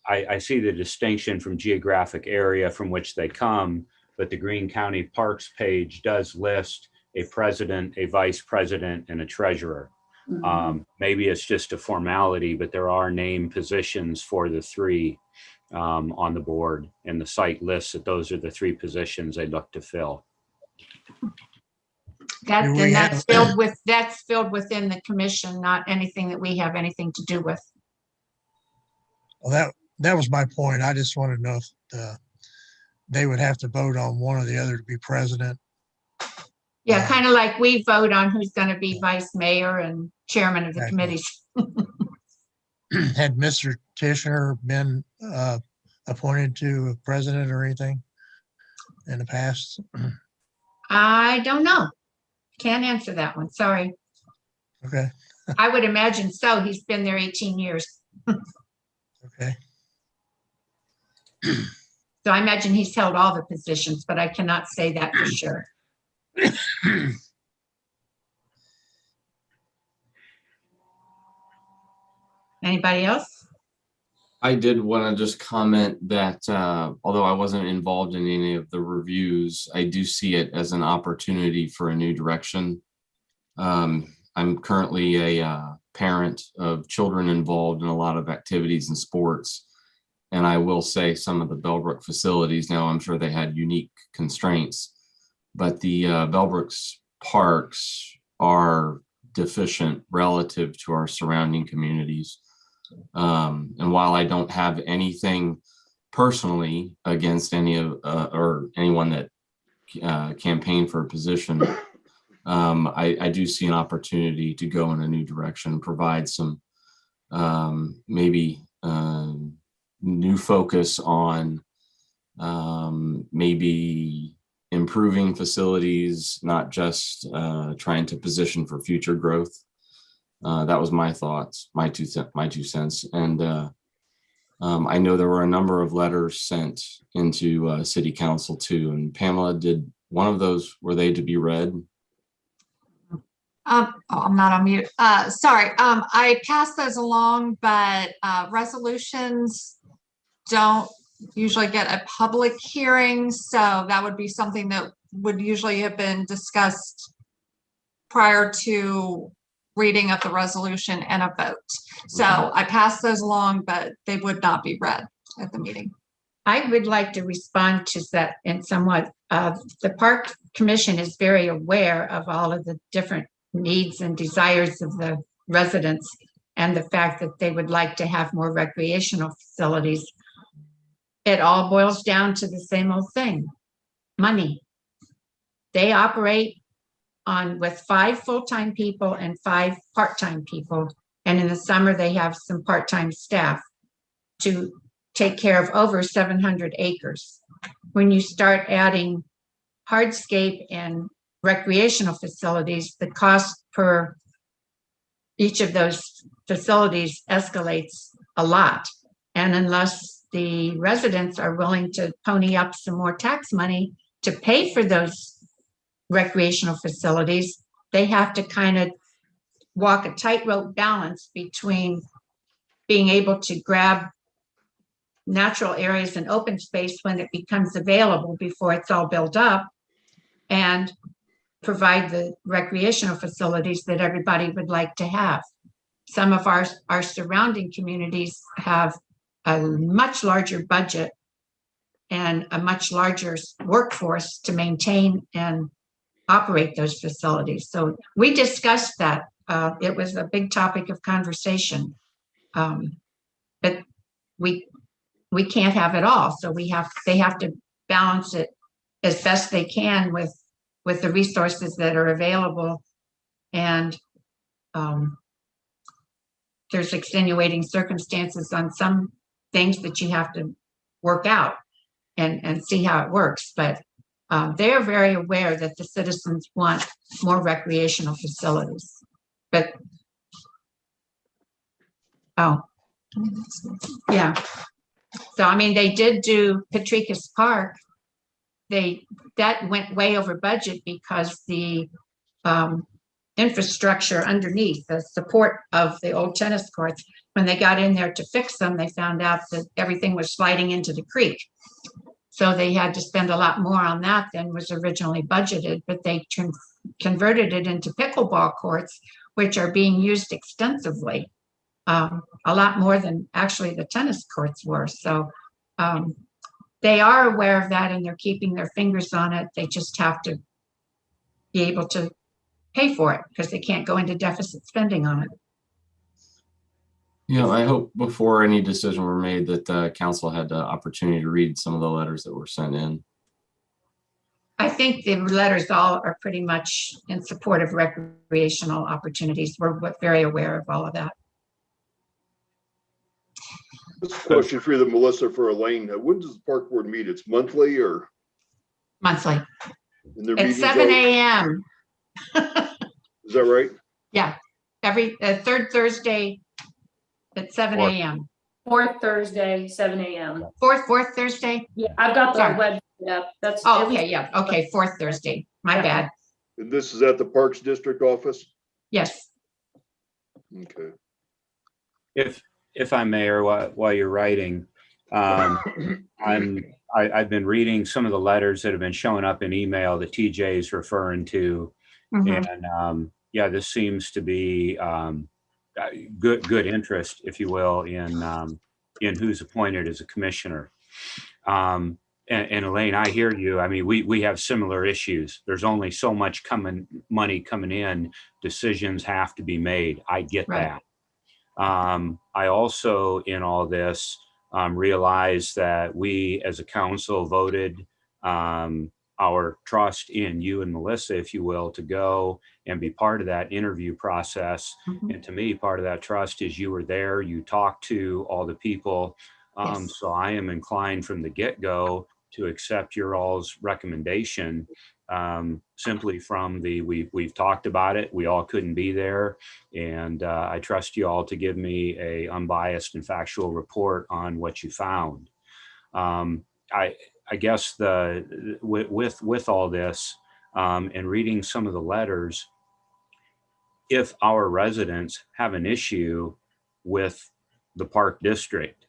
Speaker 4: I see the distinction from geographic area from which they come, but the Greene County Parks page does list a president, a vice president, and a treasurer. Maybe it's just a formality, but there are named positions for the three on the board, and the site lists that those are the three positions they look to fill.
Speaker 5: Do we
Speaker 7: That's filled within the commission, not anything that we have anything to do with.
Speaker 5: well, that was my point. I just wanted to know if they would have to vote on one or the other to be president.
Speaker 7: Yeah, kind of like we vote on who's going to be vice mayor and chairman of the
Speaker 5: Exactly.
Speaker 7: committees.
Speaker 5: Had Mr. Tishner been appointed to a president or anything in the past?
Speaker 7: I don't know. Can't answer that one. Sorry.
Speaker 5: Okay,
Speaker 7: I would imagine so. He's been there 18 years.
Speaker 5: okay.
Speaker 7: So I imagine he's held all the positions, but I cannot say that for sure. Anybody else?
Speaker 6: I did want to just comment that although I wasn't involved in any of the reviews, I do see it as an opportunity for a new direction. I'm currently a parent of children involved in a lot of activities and sports. And I will say some of the Bellbrook facilities, now I'm sure they had unique constraints, but the Bellbrook's parks are deficient relative to our surrounding communities. And while I don't have anything personally against any of or anyone that campaigned for a position, I do see an opportunity to go in a new direction, provide some maybe new focus on maybe improving facilities, not just trying to position for future growth. That was my thoughts, my two cents. And I know there were a number of letters sent into City Council too. And Pamela, did one of those, were they to be read?
Speaker 2: Oh, I'm not on mute. Sorry, I passed those along, but resolutions don't usually get a public hearing, so that would be something that would usually have been discussed prior to reading of the resolution and a vote. So I passed those along, but they would not be read at the meeting.
Speaker 7: I would like to respond to that in somewhat. The Park Commission is very aware of all of the different needs and desires of the residents and the fact that they would like to have more recreational facilities. It all boils down to the same old thing, money. They operate with 5 full-time people and 5 part-time people. And in the summer, they have some part-time staff to take care of over 700 acres. When you start adding hardscape and recreational facilities, the cost per each of those facilities escalates a lot. And unless the residents are willing to pony up some more tax money to pay for those recreational facilities, they have to kind of walk a tightrope balance between being able to grab natural areas and open space when it becomes available before it's all built up, and provide the recreational facilities that everybody would like to have. Some of our surrounding communities have a much larger budget and a much larger workforce to maintain and operate those facilities. So we discussed that. It was a big topic of conversation. But we can't have it all. So they have to balance it as best they can with the resources that are available. And there's extenuating circumstances on some things that you have to work out and see how it works. But they are very aware that the citizens want more recreational facilities. But, oh, yeah. So, I mean, they did do Patricus Park. That went way over budget because the infrastructure underneath, the support of the old tennis courts, when they got in there to fix them, they found out that everything was sliding into the creek. So they had to spend a lot more on that than was originally budgeted, but they converted it into pickleball courts, which are being used extensively, a lot more than actually the tennis courts were. So they are aware of that and they're keeping their fingers on it. They just have to be able to pay for it because they can't go into deficit spending on it.
Speaker 6: Yeah, I hope before any decision were made that council had the opportunity to read some of the letters that were sent in.
Speaker 7: I think the letters all are pretty much in support of recreational opportunities. We're very aware of all of that.
Speaker 1: This is a question for either Melissa or for Elaine. When does the park board meet? It's monthly or?
Speaker 7: Monthly.
Speaker 1: And their
Speaker 7: It's
Speaker 1: meetings
Speaker 7: 7
Speaker 1: are-
Speaker 7: a.m.
Speaker 1: Is that right?
Speaker 7: Yeah, every third Thursday at 7 a.m.
Speaker 3: Fourth Thursday, 7 a.m.
Speaker 7: Fourth Thursday?
Speaker 3: Yeah, I've got the
Speaker 7: Sorry.
Speaker 3: website up. That's.
Speaker 7: Oh, okay, yeah, okay, fourth Thursday. My
Speaker 3: Yeah.
Speaker 7: bad.
Speaker 1: And this is at the Parks District office?
Speaker 7: Yes.
Speaker 1: Okay.
Speaker 4: If I may, or while you're writing, I've been reading some of the letters that have been showing up in email that TJ is referring to,
Speaker 7: Mhm.
Speaker 4: and yeah, this seems to be good interest, if you will, in who's appointed as a commissioner. And Elaine, I hear you. I mean, we have similar issues. There's only so much money coming in. Decisions have to be made. I get
Speaker 7: Right.
Speaker 4: that. I also, in all this, realize that we as a council voted our trust in you and Melissa, if you will, to go and be part of that interview process.
Speaker 7: Mhm.
Speaker 4: And to me, part of that trust is you were there, you talked to all the people.
Speaker 7: Yes.
Speaker 4: So I am inclined from the get-go to accept your all's recommendation, simply from we've talked about it, we all couldn't be there, and I trust you all to give me a unbiased and factual report on what you found. I guess with all this and reading some of the letters, if our residents have an issue with the park district,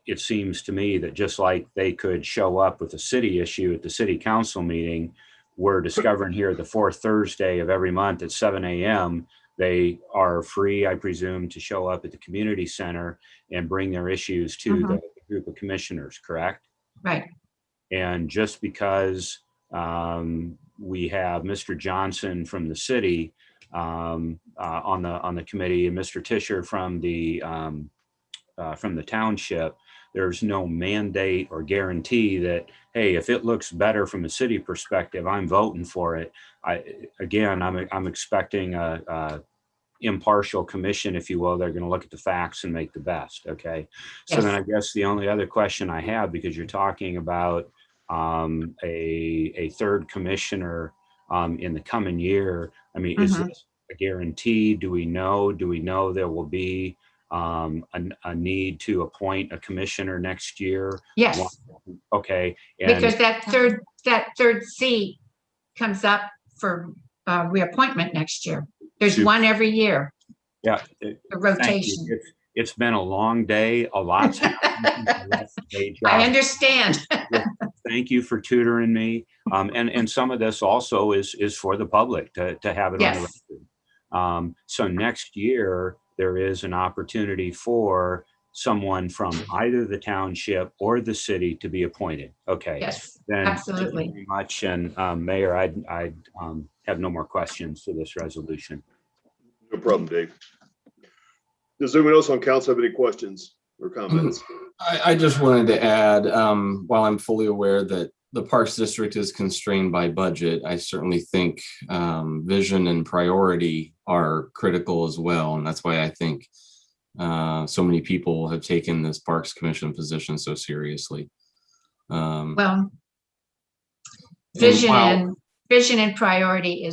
Speaker 4: it seems to me that just like they could show up with a city issue at the city council meeting, we're discovering here the fourth Thursday of every month at 7 a.m. They are free, I presume, to show up at the community center and bring their issues to the group of commissioners, correct?
Speaker 7: Right.
Speaker 4: And just because we have Mr. Johnson from the city on the committee and Mr. Tischer from the township, there's no mandate or guarantee that, hey, if it looks better from a city perspective, I'm voting for it. I'm expecting a impartial commission, if you will. They're going to look at the facts and make the best. Okay. So
Speaker 7: Yes.
Speaker 4: then I guess the only other question I have, because you're talking about a third commissioner in the coming year. I mean, is this a guarantee? Do we know there will be a need to appoint a commissioner next year?
Speaker 7: Yes,
Speaker 4: Okay. And
Speaker 7: because that third seat comes up for reappointment next year. There's
Speaker 4: Super.
Speaker 7: one every year,
Speaker 4: yeah,
Speaker 7: the
Speaker 4: thank you.
Speaker 7: rotation.
Speaker 4: It's been a long day. A lot's happened since I left the day job.
Speaker 7: I understand.
Speaker 4: Thank you for tutoring me. And some of this also is for the public to have it on the
Speaker 7: Yes.
Speaker 4: record. So next year, there is an opportunity for someone from either the township or the city to be appointed. Okay.
Speaker 7: Yes,
Speaker 4: Then
Speaker 7: absolutely.
Speaker 4: Thank you very much. And Mayor, I have no more questions for this resolution.
Speaker 1: No problem, Dave. Does anyone else on council have any questions or comments?
Speaker 6: I just wanted to add, while I'm fully aware that the Parks District is constrained by budget, I certainly think vision and priority are critical as well. And that's why I think so many people have taken this Parks Commission position so seriously.
Speaker 7: Well,
Speaker 6: and while-
Speaker 7: vision and priority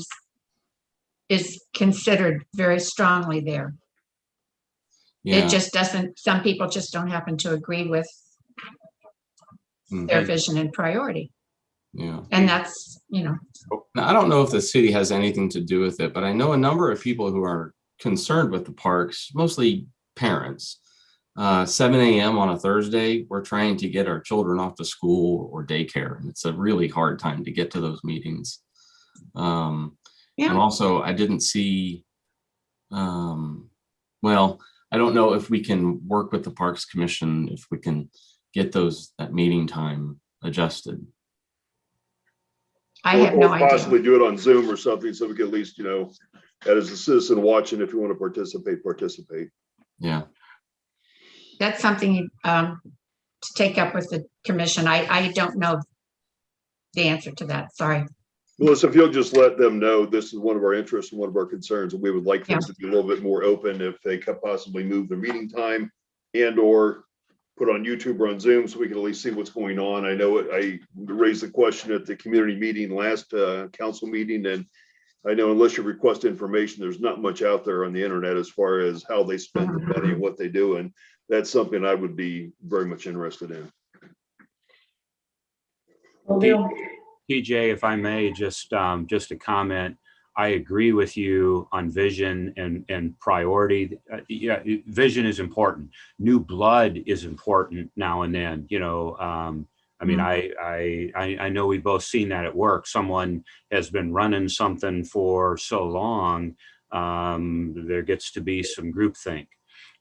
Speaker 7: is considered very strongly there.
Speaker 6: yeah,
Speaker 7: It just doesn't, some people just don't happen to agree with their
Speaker 6: mhm,
Speaker 7: vision and priority.
Speaker 6: yeah.
Speaker 7: And that's, you know,
Speaker 6: Now, I don't know if the city has anything to do with it, but I know a number of people who are concerned with the parks, mostly parents. 7 a.m. on a Thursday, we're trying to get our children off to school or daycare, and it's a really hard time to get to those meetings.
Speaker 7: Yeah.
Speaker 6: And also, I didn't see, well, I don't know if we can work with the Parks Commission, if we can get that meeting time adjusted.
Speaker 7: I have no
Speaker 1: Or possibly
Speaker 7: idea.
Speaker 1: do it on Zoom or something, so we can at least, as a citizen watching, if you want to participate.
Speaker 6: Yeah.
Speaker 7: That's something to take up with the commission. I don't know the answer to that. Sorry.
Speaker 1: Melissa, if you'll just let them know, this is one of our interests and one of our concerns, and we would like things to be a little bit more open if they could possibly move their meeting time and or put on YouTube or on Zoom so we can at least see what's going on. I know I raised the question at the community meeting last council meeting, and I know unless you request information, there's not much out there on the internet as far as how they spend the money and what they do. And that's something I would be very much interested in.
Speaker 3: Will do.
Speaker 4: TJ, if I may, just a comment. I agree with you on vision and priority. Yeah, vision is important. New blood is important now and then. I mean, I know we've both seen that at work. Someone has been running something for so long, there gets to be some groupthink.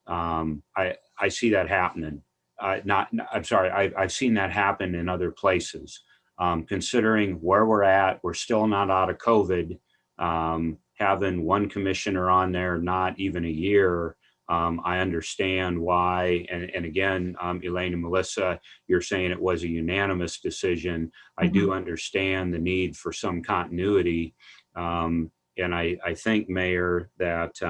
Speaker 4: I see that happening. I'm sorry, I've seen that happen in other places. Considering where we're at, we're still not out of COVID. Having one commissioner on there, not even a year, I understand why. And again, Elaine and Melissa, you're saying it was a unanimous decision. I do understand the need for some continuity. And I think, Mayor, that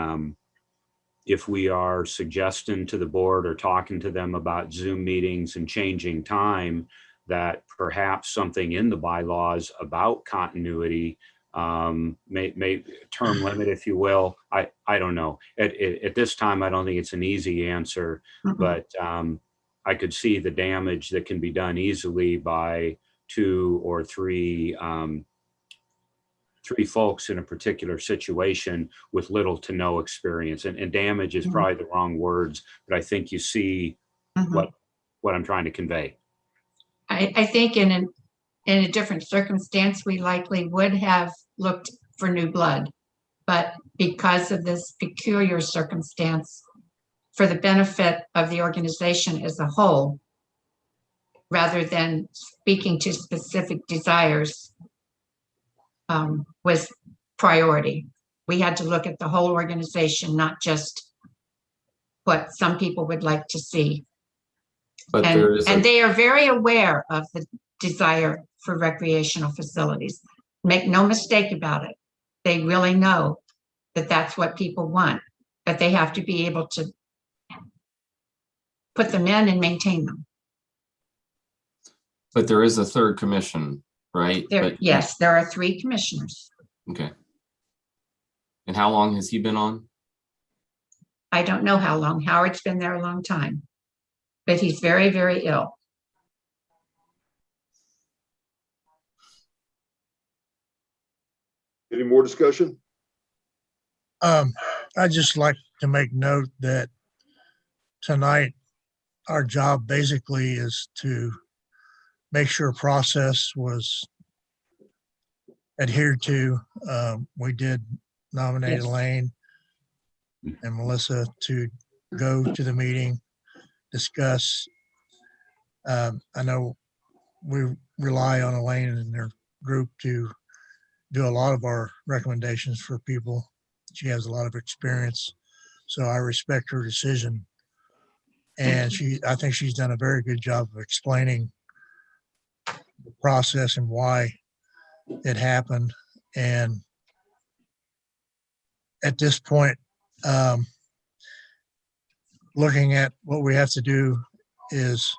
Speaker 4: if we are suggesting to the board or talking to them about Zoom meetings and changing time, that perhaps something in the bylaws about continuity, may term limit, if you will. I don't know. At this time, I don't think it's an easy answer, but I could see the damage that can be done easily by 2 or 3 folks in a particular situation with little to no experience. And damage is probably the wrong words, but I think you see what I'm trying to convey.
Speaker 7: I think in a different circumstance, we likely would have looked for new blood. But because of this peculiar circumstance, for the benefit of the organization as a whole, rather than speaking to specific desires, was priority. We had to look at the whole organization, not just what some people would like to see.
Speaker 6: But
Speaker 7: And they are very aware of the desire for recreational facilities. Make no mistake about it. They really know that that's what people want, but they have to be able to put them in and maintain them.
Speaker 6: But there is a third commission, right?
Speaker 7: Yes, there are 3 commissioners.
Speaker 6: Okay. And how long has he been on?
Speaker 7: I don't know how long. Howard's been there a long time, but he's very, very ill.
Speaker 1: Any more discussion?
Speaker 5: I'd just like to make note that tonight, our job basically is to make sure process was adhered to. We did nominate
Speaker 7: Yes.
Speaker 5: Elaine and Melissa to go to the meeting, discuss. I know we rely on Elaine and their group to do a lot of our recommendations for people. She has a lot of experience, so I respect her decision. And I think she's done a very good job of explaining the process and why it happened. And at this point, looking at what we have to do is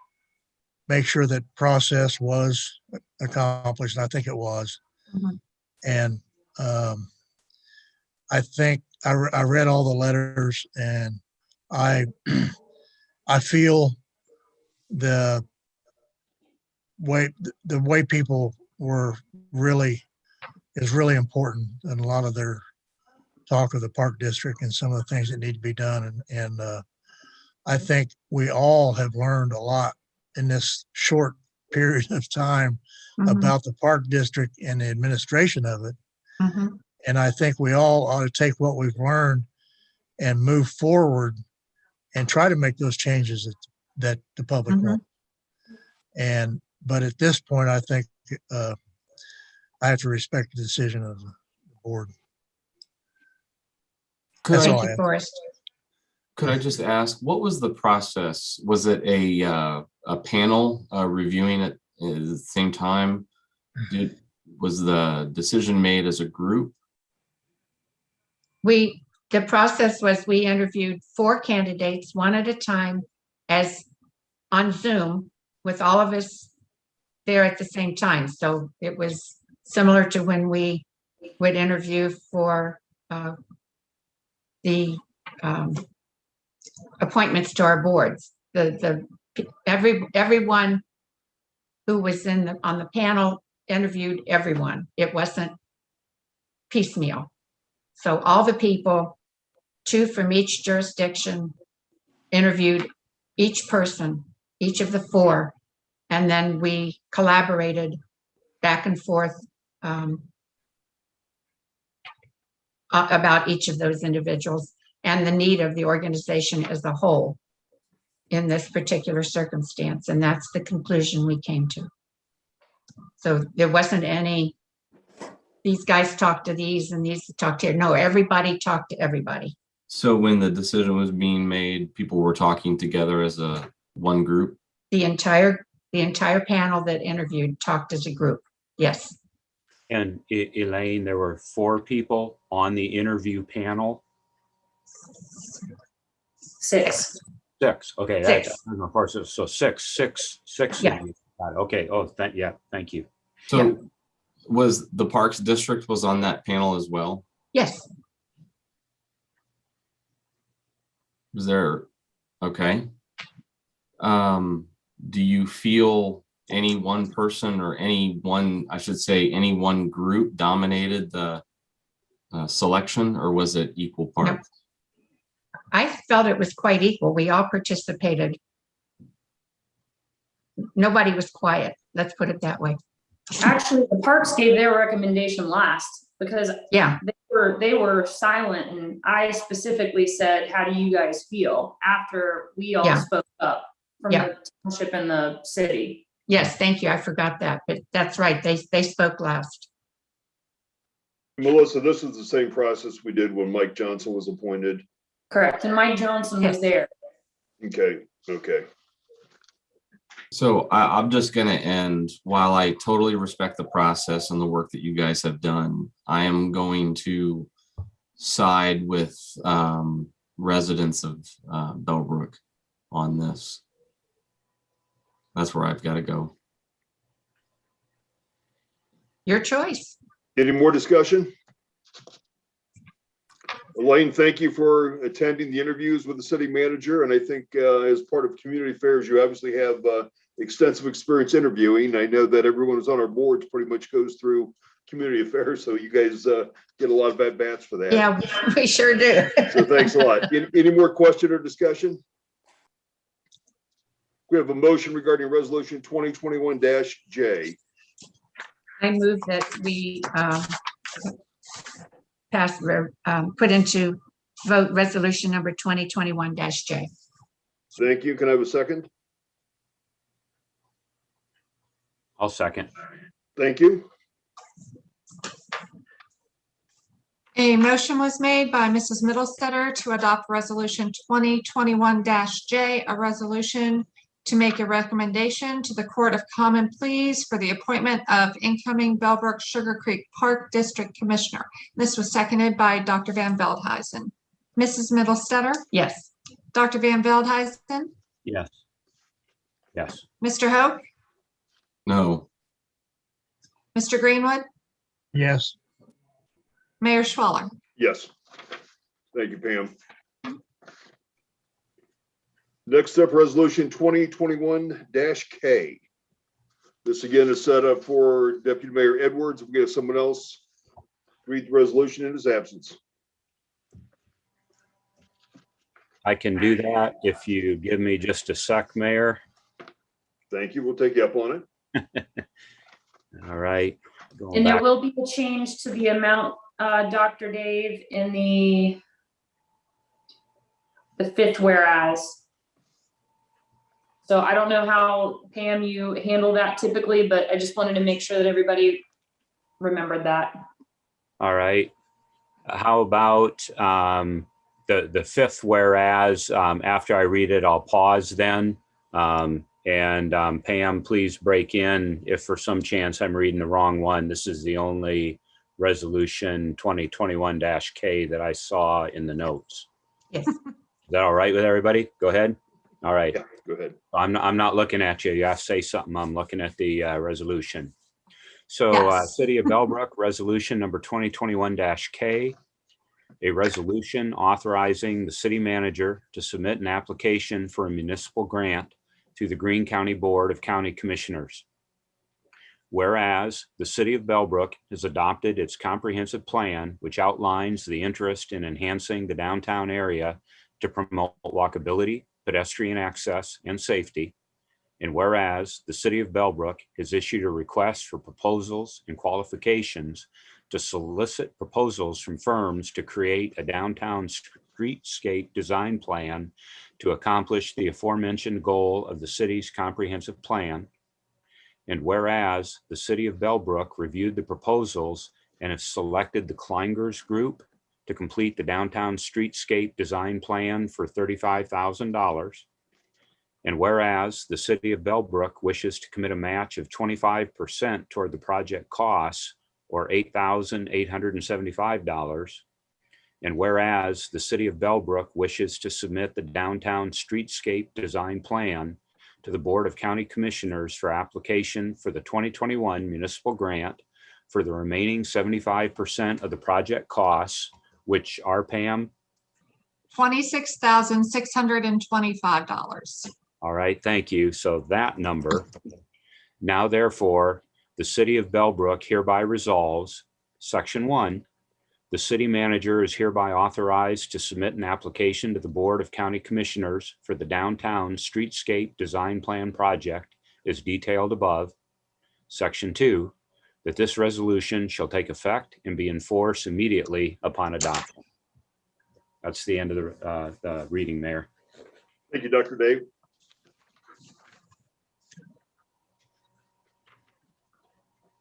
Speaker 5: make sure that process was accomplished, and I think it was.
Speaker 2: Mhm.
Speaker 5: And I think I read all the letters, and I I feel the way people were really is really important, and a lot of their talk of the park district and some of the things that need to be done. And I think we all have learned a lot in this short period of time
Speaker 2: Mhm.
Speaker 5: about the park district and the administration of it.
Speaker 2: Mhm.
Speaker 5: And I think we all ought to take what we've learned and move forward and try to make those changes that the public
Speaker 2: Mhm.
Speaker 5: wants. But at this point, I think I have to respect the decision of the board. That's all
Speaker 7: Thank
Speaker 5: I
Speaker 7: you,
Speaker 5: have.
Speaker 7: Forrest.
Speaker 6: Could I just ask, what was the process? Was it a panel reviewing it at the same time? Was the decision made as a group?
Speaker 7: The process was we interviewed 4 candidates, one at a time, as on Zoom with all of us there at the same time. So it was similar to when we would interview for the appointments to our boards. Everyone who was on the panel interviewed everyone. It wasn't piecemeal. So all the people, 2 from each jurisdiction, interviewed each person, each of the 4, and then we collaborated back and forth about each of those individuals and the need of the organization as a whole in this particular circumstance. And that's the conclusion we came to. So there wasn't any, these guys talked to these and these talked here. No, everybody talked to everybody.
Speaker 6: So when the decision was being made, people were talking together as one group?
Speaker 7: The entire panel that interviewed talked as a group. Yes.
Speaker 4: And Elaine, there were 4 people on the interview panel.
Speaker 3: 6.
Speaker 4: 6. Okay.
Speaker 7: 6.
Speaker 4: Of course, so 6.
Speaker 7: Yeah.
Speaker 4: Of you. Okay. Oh, thank you.
Speaker 6: So was the Parks District was on that panel as well?
Speaker 7: Yes.
Speaker 6: Was there, okay. Do you feel any one person or any one group dominated the selection, or was it equal parts?
Speaker 7: I felt it was quite equal. We all participated. Nobody was quiet. Let's put it that way.
Speaker 3: Actually, the parks gave their recommendation last because
Speaker 7: Yeah.
Speaker 3: they were silent, and I specifically said, how do you guys feel, after we all
Speaker 7: Yeah.
Speaker 3: spoke up from
Speaker 7: Yeah.
Speaker 3: the township and the city.
Speaker 7: Yes, thank you. I forgot that, but that's right. They spoke last.
Speaker 1: Melissa, this is the same process we did when Mike Johnson was appointed.
Speaker 3: Correct, and Mike Johnson was
Speaker 7: Yes.
Speaker 3: there.
Speaker 1: Okay.
Speaker 6: So I'm just going to end. While I totally respect the process and the work that you guys have done, I am going to side with residents of Bellbrook on this. That's where I've got to go.
Speaker 7: Your choice.
Speaker 1: Any more discussion? Elaine, thank you for attending the interviews with the city manager. And I think as part of community affairs, you obviously have extensive experience interviewing. I know that everyone who's on our boards pretty much goes through community affairs. So you guys get a lot of at-bats for that.
Speaker 7: Yeah, we sure do.
Speaker 1: So thanks a lot. Any more question or discussion? We have a motion regarding resolution 2021-J.
Speaker 7: I move that we put into vote resolution number 2021-J.
Speaker 1: Thank you. Can I have a second?
Speaker 4: I'll second.
Speaker 1: Thank you.
Speaker 2: A motion was made by Mrs. Middlestetter to adopt resolution 2021-J, a resolution to make a recommendation to the Court of Common Pleas for the appointment of incoming Bellbrook Sugar Creek Park District Commissioner. This was seconded by Dr. Van Veldhuizen. Mrs. Middlestetter,
Speaker 7: Yes.
Speaker 2: Dr. Van Veldhuizen,
Speaker 4: Yes. Yes.
Speaker 2: Mr. Hope,
Speaker 6: No.
Speaker 2: Mr. Greenwood,
Speaker 5: yes,
Speaker 2: Mayor Schwaller.
Speaker 1: Yes. Thank you, Pam. Next up, resolution 2021-K. This again is set up for Deputy Mayor Edwards. If we get someone else read the resolution in his absence.
Speaker 4: I can do that if you give me just a sec, Mayor.
Speaker 1: Thank you. We'll take you up on it.
Speaker 4: All right. Going
Speaker 3: And there
Speaker 4: back.
Speaker 3: will be a change to the amount, Dr. Dave, in the fifth whereas. So I don't know how, Pam, you handle that typically, but I just wanted to make sure that everybody remembered that.
Speaker 4: All right. How about the fifth whereas, after I read it, I'll pause then. Pam, please break in if for some chance I'm reading the wrong one. This is the only resolution 2021-K that I saw in the notes.
Speaker 7: Yes.
Speaker 4: Is that all right with everybody? Go ahead. All right.
Speaker 1: Yeah, go ahead.
Speaker 4: I'm not looking at you. You have to say something. I'm looking at the resolution. So
Speaker 2: Yes.
Speaker 4: City of Bellbrook, resolution number 2021-K, a resolution authorizing the city manager to submit an application for a municipal grant to the Greene County Board of County Commissioners. Whereas the City of Bellbrook has adopted its comprehensive plan, which outlines the interest in enhancing the downtown area to promote walkability, pedestrian access, and safety. And whereas the City of Bellbrook has issued a request for proposals and qualifications to solicit proposals from firms to create a downtown streetscape design plan to accomplish the aforementioned goal of the city's comprehensive plan. And whereas the City of Bellbrook reviewed the proposals and has selected the Kleingers Group to complete the downtown streetscape design plan for $35,000. And whereas the City of Bellbrook wishes to commit a match of 25% toward the project costs, or $8,875. And whereas the City of Bellbrook wishes to submit the downtown streetscape design plan to the Board of County Commissioners for application for the 2021 municipal grant for the remaining 75% of the project costs, which are, Pam?
Speaker 2: $26,625.
Speaker 4: All right, thank you. So that number. Now therefore, the City of Bellbrook hereby resolves, Section 1, the city manager is hereby authorized to submit an application to the Board of County Commissioners for the downtown streetscape design plan project as detailed above. Section 2, that this resolution shall take effect and be enforced immediately upon adoption. That's the end of the reading, Mayor.
Speaker 1: Thank you, Dr. Dave.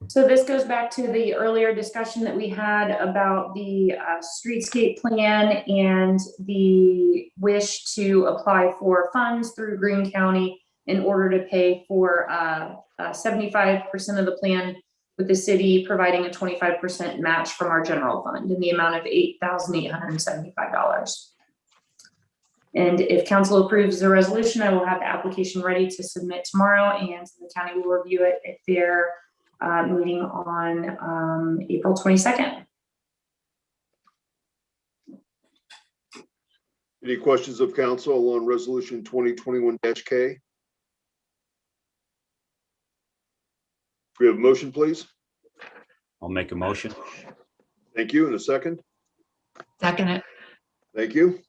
Speaker 3: So this goes back to the earlier discussion that we had about the streetscape plan and the wish to apply for funds through Greene County in order to pay for 75% of the plan, with the city providing a 25% match from our general fund in the amount of $8,875. And if council approves the resolution, I will have the application ready to submit tomorrow, and the county will review it at their meeting on April 22nd.
Speaker 1: Any questions of council on resolution 2021-K? We have a motion, please.
Speaker 4: I'll make a motion.
Speaker 1: Thank you. In a second.
Speaker 7: Second it.
Speaker 1: Thank you.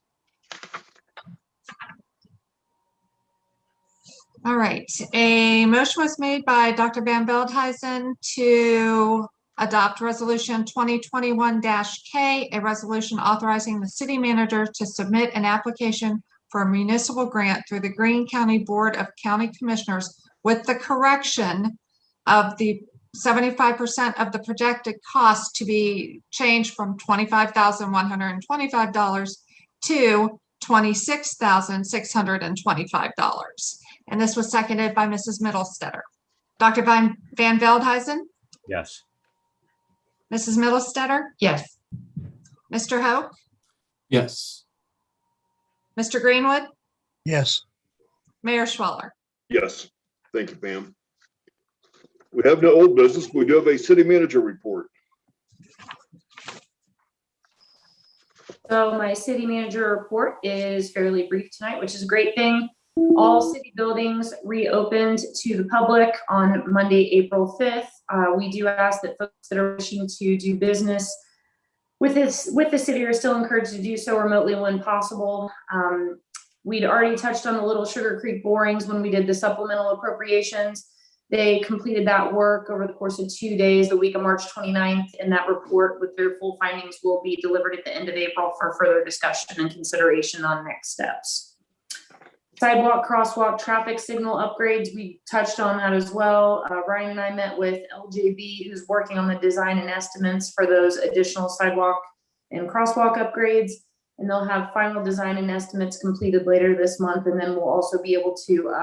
Speaker 2: All right, a motion was made by Dr. Van Veldhuizen to adopt resolution 2021-K, a resolution authorizing the city manager to submit an application for a municipal grant through the Greene County Board of County Commissioners with the correction of the 75% of the projected cost to be changed from $25,125 to $26,625. And this was seconded by Mrs. Middlestetter. Dr. Van Veldhuizen,
Speaker 4: Yes.
Speaker 2: Mrs. Middlestetter,
Speaker 7: Yes.
Speaker 2: Mr. Hope,
Speaker 6: Yes.
Speaker 2: Mr. Greenwood,
Speaker 5: yes,
Speaker 2: Mayor Schwaller.
Speaker 1: Yes, thank you, Pam. We have no old business. We do have a city manager report.
Speaker 3: So my city manager report is fairly brief tonight, which is a great thing. All city buildings reopened to the public on Monday, April 5th. We do ask that folks that are wishing to do business with the city are still encouraged to do so remotely when possible. We'd already touched on the Little Sugar Creek borings when we did the supplemental appropriations. They completed that work over the course of 2 days, the week of March 29th, and that report with their full findings will be delivered at the end of April for further discussion and consideration on next steps. Sidewalk, crosswalk, traffic signal upgrades, we touched on that as well. Ryan and I met with LJB, who's working on the design and estimates for those additional sidewalk and crosswalk upgrades. And they'll have final design and estimates completed later this month. And then we'll also be able to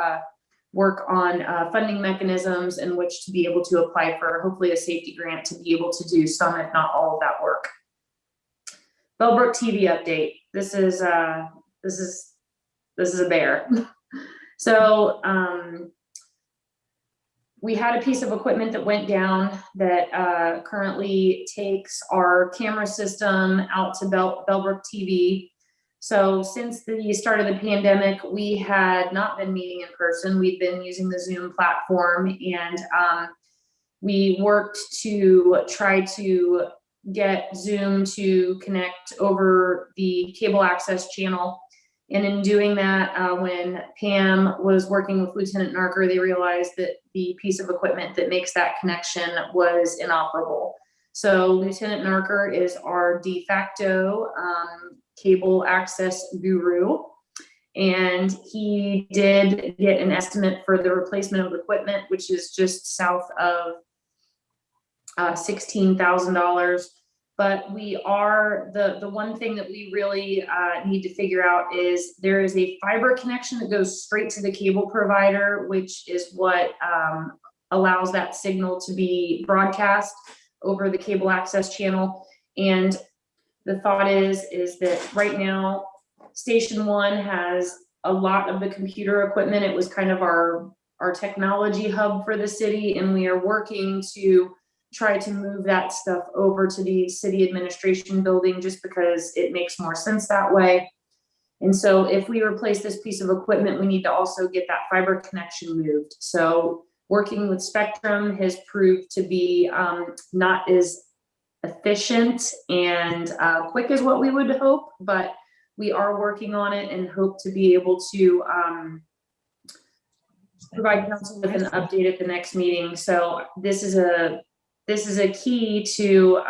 Speaker 3: work on funding mechanisms in which to be able to apply for hopefully a safety grant to be able to do some, if not all of that work. Billboard TV update. This is a bear. So we had a piece of equipment that went down that currently takes our camera system out to Bellbrook TV. So since the start of the pandemic, we had not been meeting in person. We'd been using the Zoom platform, and we worked to try to get Zoom to connect over the cable access channel. And in doing that, when Pam was working with Lieutenant Narker, they realized that the piece of equipment that makes that connection was inoperable. So Lieutenant Narker is our de facto cable access guru. And he did get an estimate for the replacement of equipment, which is just south of $16,000. But we are, the one thing that we really need to figure out is there is a fiber connection that goes straight to the cable provider, which is what allows that signal to be broadcast over the cable access channel. And the thought is that right now, Station 1 has a lot of the computer equipment. It was kind of our technology hub for the city, and we are working to try to move that stuff over to the city administration building just because it makes more sense that way. And so if we replace this piece of equipment, we need to also get that fiber connection moved. So working with Spectrum has proved to be not as efficient and quick as what we would hope, but we are working on it and hope to be able to provide council with an update at the next meeting. So this is a key to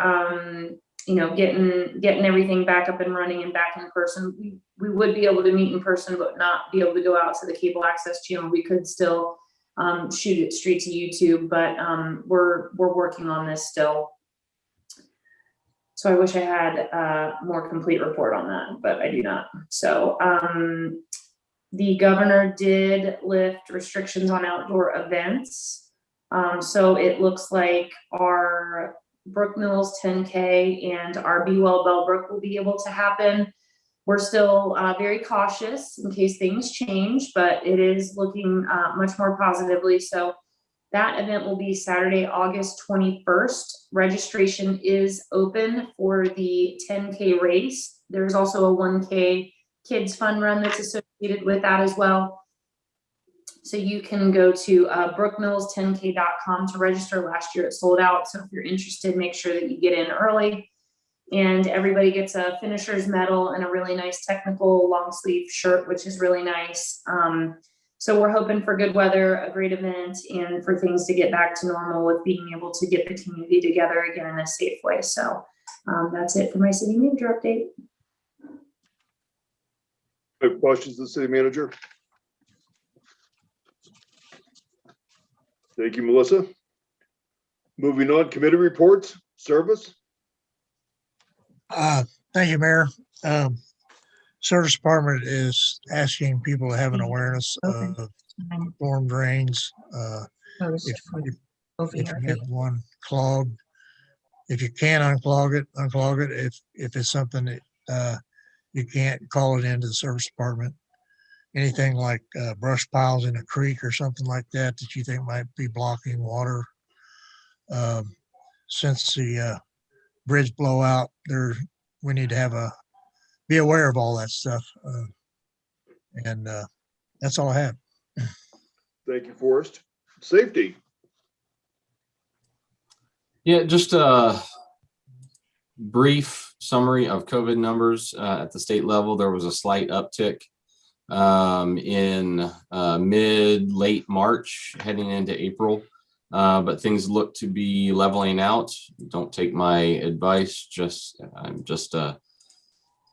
Speaker 3: getting everything back up and running and back in person. We would be able to meet in person, but not be able to go out to the cable access channel. We could still shoot it straight to YouTube, but we're working on this still. So I wish I had a more complete report on that, but I do not. So the governor did lift restrictions on outdoor events. So it looks like our Brook Mills 10K and our Be Well Bellbrook will be able to happen. We're still very cautious in case things change, but it is looking much more positively. So that event will be Saturday, August 21st. Registration is open for the 10K race. There's also a 1K kids fun run that's associated with that as well. So you can go to brookmills10k.com to register. Last year it sold out. So if you're interested, make sure that you get in early. And everybody gets a finisher's medal and a really nice technical long sleeve shirt, which is really nice. So we're hoping for good weather, a great event, and for things to get back to normal with being able to get the community together again in a safe way. So that's it for my city manager update.
Speaker 1: Have questions of the city manager? Thank you, Melissa. Moving on, committee reports, service.
Speaker 5: Thank you, Mayor. Service Department is asking people to have an awareness
Speaker 7: Open.
Speaker 5: of storm drains.
Speaker 7: Post
Speaker 5: If
Speaker 7: for
Speaker 5: if you
Speaker 7: OVRA.
Speaker 5: have one clogged, if you can unclog it, unclog it. If it's something that you can't, call it into the Service Department. Anything like brush piles in a creek or something like that that you think might be blocking water. Since the bridge blowout, we need to have be aware of all that stuff. And that's all I have.
Speaker 1: Thank you, Forrest. Safety.
Speaker 6: Yeah, just a brief summary of COVID numbers at the state level. There was a slight uptick in late March heading into April, but things look to be leveling out. Don't take my advice, I'm just a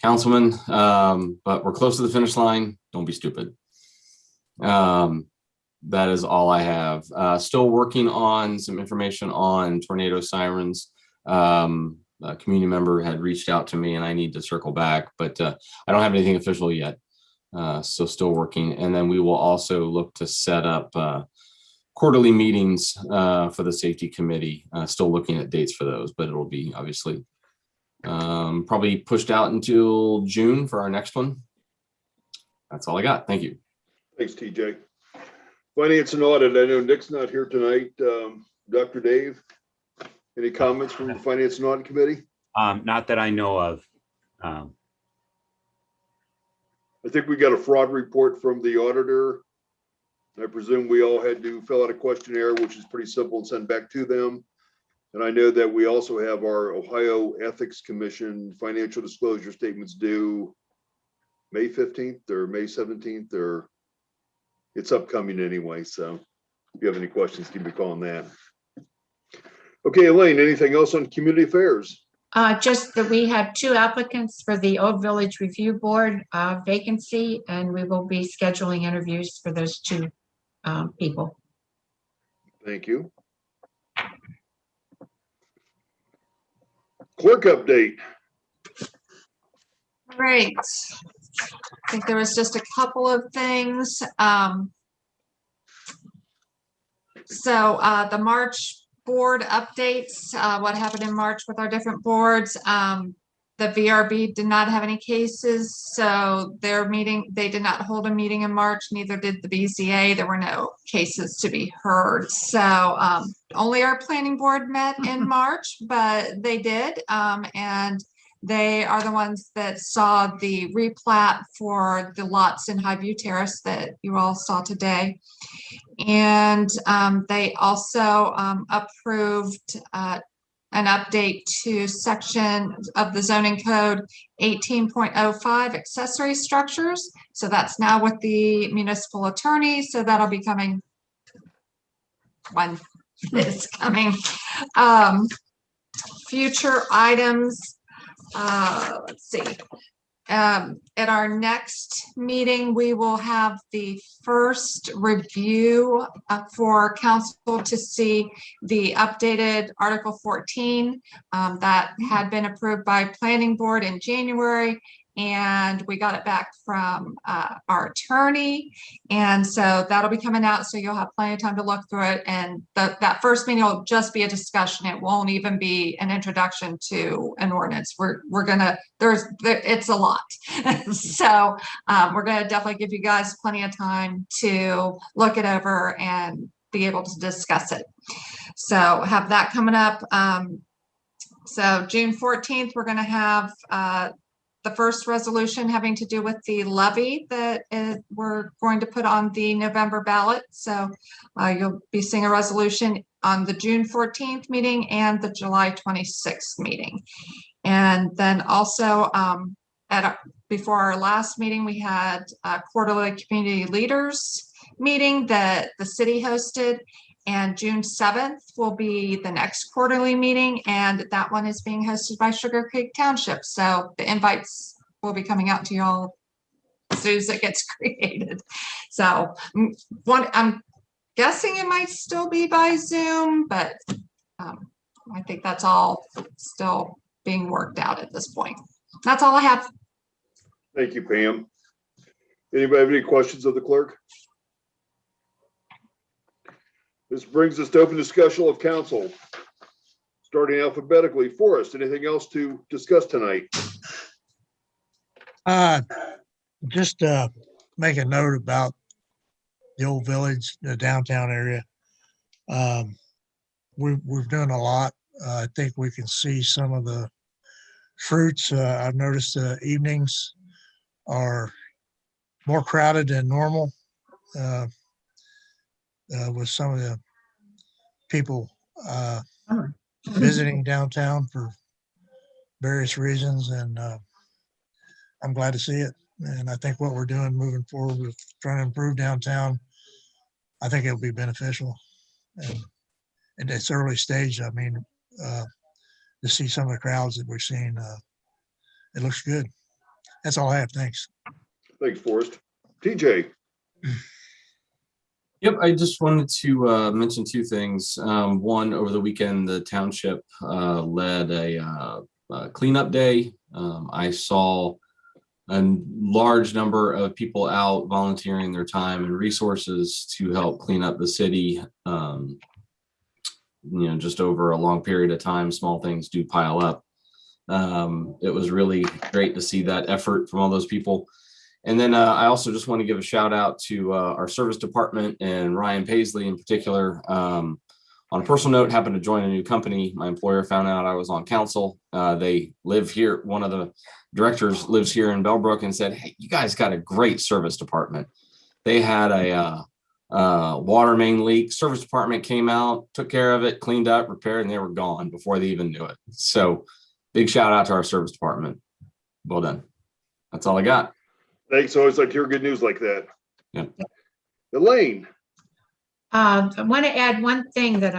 Speaker 6: councilman, but we're close to the finish line. Don't be stupid. That is all I have. Still working on some information on tornado sirens. A community member had reached out to me and I need to circle back, but I don't have anything official yet. So still working. And then we will also look to set up quarterly meetings for the safety committee. Still looking at dates for those, but it'll be obviously probably pushed out until June for our next one. That's all I got. Thank you.
Speaker 1: Thanks, TJ. Finance and audit. I know Nick's not here tonight. Dr. Dave, any comments from the Finance and Audit Committee?
Speaker 4: Not that I know of.
Speaker 1: I think we got a fraud report from the auditor. I presume we all had to fill out a questionnaire, which is pretty simple, and send back to them. And I know that we also have our Ohio Ethics Commission financial disclosure statements due May 15th or May 17th, or it's upcoming anyway. So if you have any questions, give me a call on that. Okay, Elaine, anything else on community affairs?
Speaker 7: Just that we have 2 applicants for the Old Village Review Board vacancy, and we will be scheduling interviews for those 2 people.
Speaker 1: Thank you. Clerk update.
Speaker 2: Great. I think there was just a couple of things. So the March board updates, what happened in March with our different boards. The VRB did not have any cases, so they did not hold a meeting in March, neither did the BZA. There were no cases to be heard. So only our planning board met in March, but they did. And they are the ones that saw the replat for the lots in Highview Terrace that you all saw today. And they also approved an update to section of the zoning code 18.05 accessory structures. So that's now with the municipal attorney. So that'll be coming when it's coming. Future items. Let's see. At our next meeting, we will have the first review for council to see the updated Article 14 that had been approved by Planning Board in January. And we got it back from our attorney. And so that'll be coming out. So you'll have plenty of time to look through it. And that first meeting will just be a discussion. It won't even be an introduction to an ordinance. We're gonna, it's a lot. So we're gonna definitely give you guys plenty of time to look it over and be able to discuss it. So have that coming up. So June 14th, we're gonna have the first resolution having to do with the levy that we're going to put on the November ballot. So you'll be seeing a resolution on the June 14th meeting and the July 26th meeting. And then also before our last meeting, we had a quarterly community leaders meeting that the city hosted. And June 7th will be the next quarterly meeting, and that one is being hosted by Sugar Creek Township. So the invites will be coming out to y'all as soon as it gets created. So I'm guessing it might still be by Zoom, but I think that's all still being worked out at this point. That's all I have.
Speaker 1: Thank you, Pam. Anybody have any questions of the clerk? This brings us to open discussion of council. Starting alphabetically, Forrest, anything else to discuss tonight?
Speaker 5: Just make a note about the old village, the downtown area. We've done a lot. I think we can see some of the fruits. I've noticed the evenings are more crowded than normal with some of the people visiting downtown for various reasons, and I'm glad to see it. And I think what we're doing moving forward with trying to improve downtown, I think it'll be beneficial. And at this early stage, I mean, to see some of the crowds that we're seeing, it looks good. That's all I have. Thanks.
Speaker 1: Thanks, Forrest. TJ.
Speaker 6: Yep, I just wanted to mention two things. One, over the weekend, the township led a cleanup day. I saw a large number of people out volunteering their time and resources to help clean up the city. Just over a long period of time, small things do pile up. It was really great to see that effort from all those people. And then I also just want to give a shout out to our service department and Ryan Paisley in particular. On a personal note, happened to join a new company. My employer found out I was on council. They live here. One of the directors lives here in Bellbrook and said, "Hey, you guys got a great service department." They had a water main leak. Service department came out, took care of it, cleaned up, repaired, and they were gone before they even knew it. So big shout out to our service department. Well done. That's all I got.
Speaker 1: Thanks. Always like to hear good news like that.
Speaker 6: Yeah.
Speaker 1: Elaine.
Speaker 7: I want to add one thing that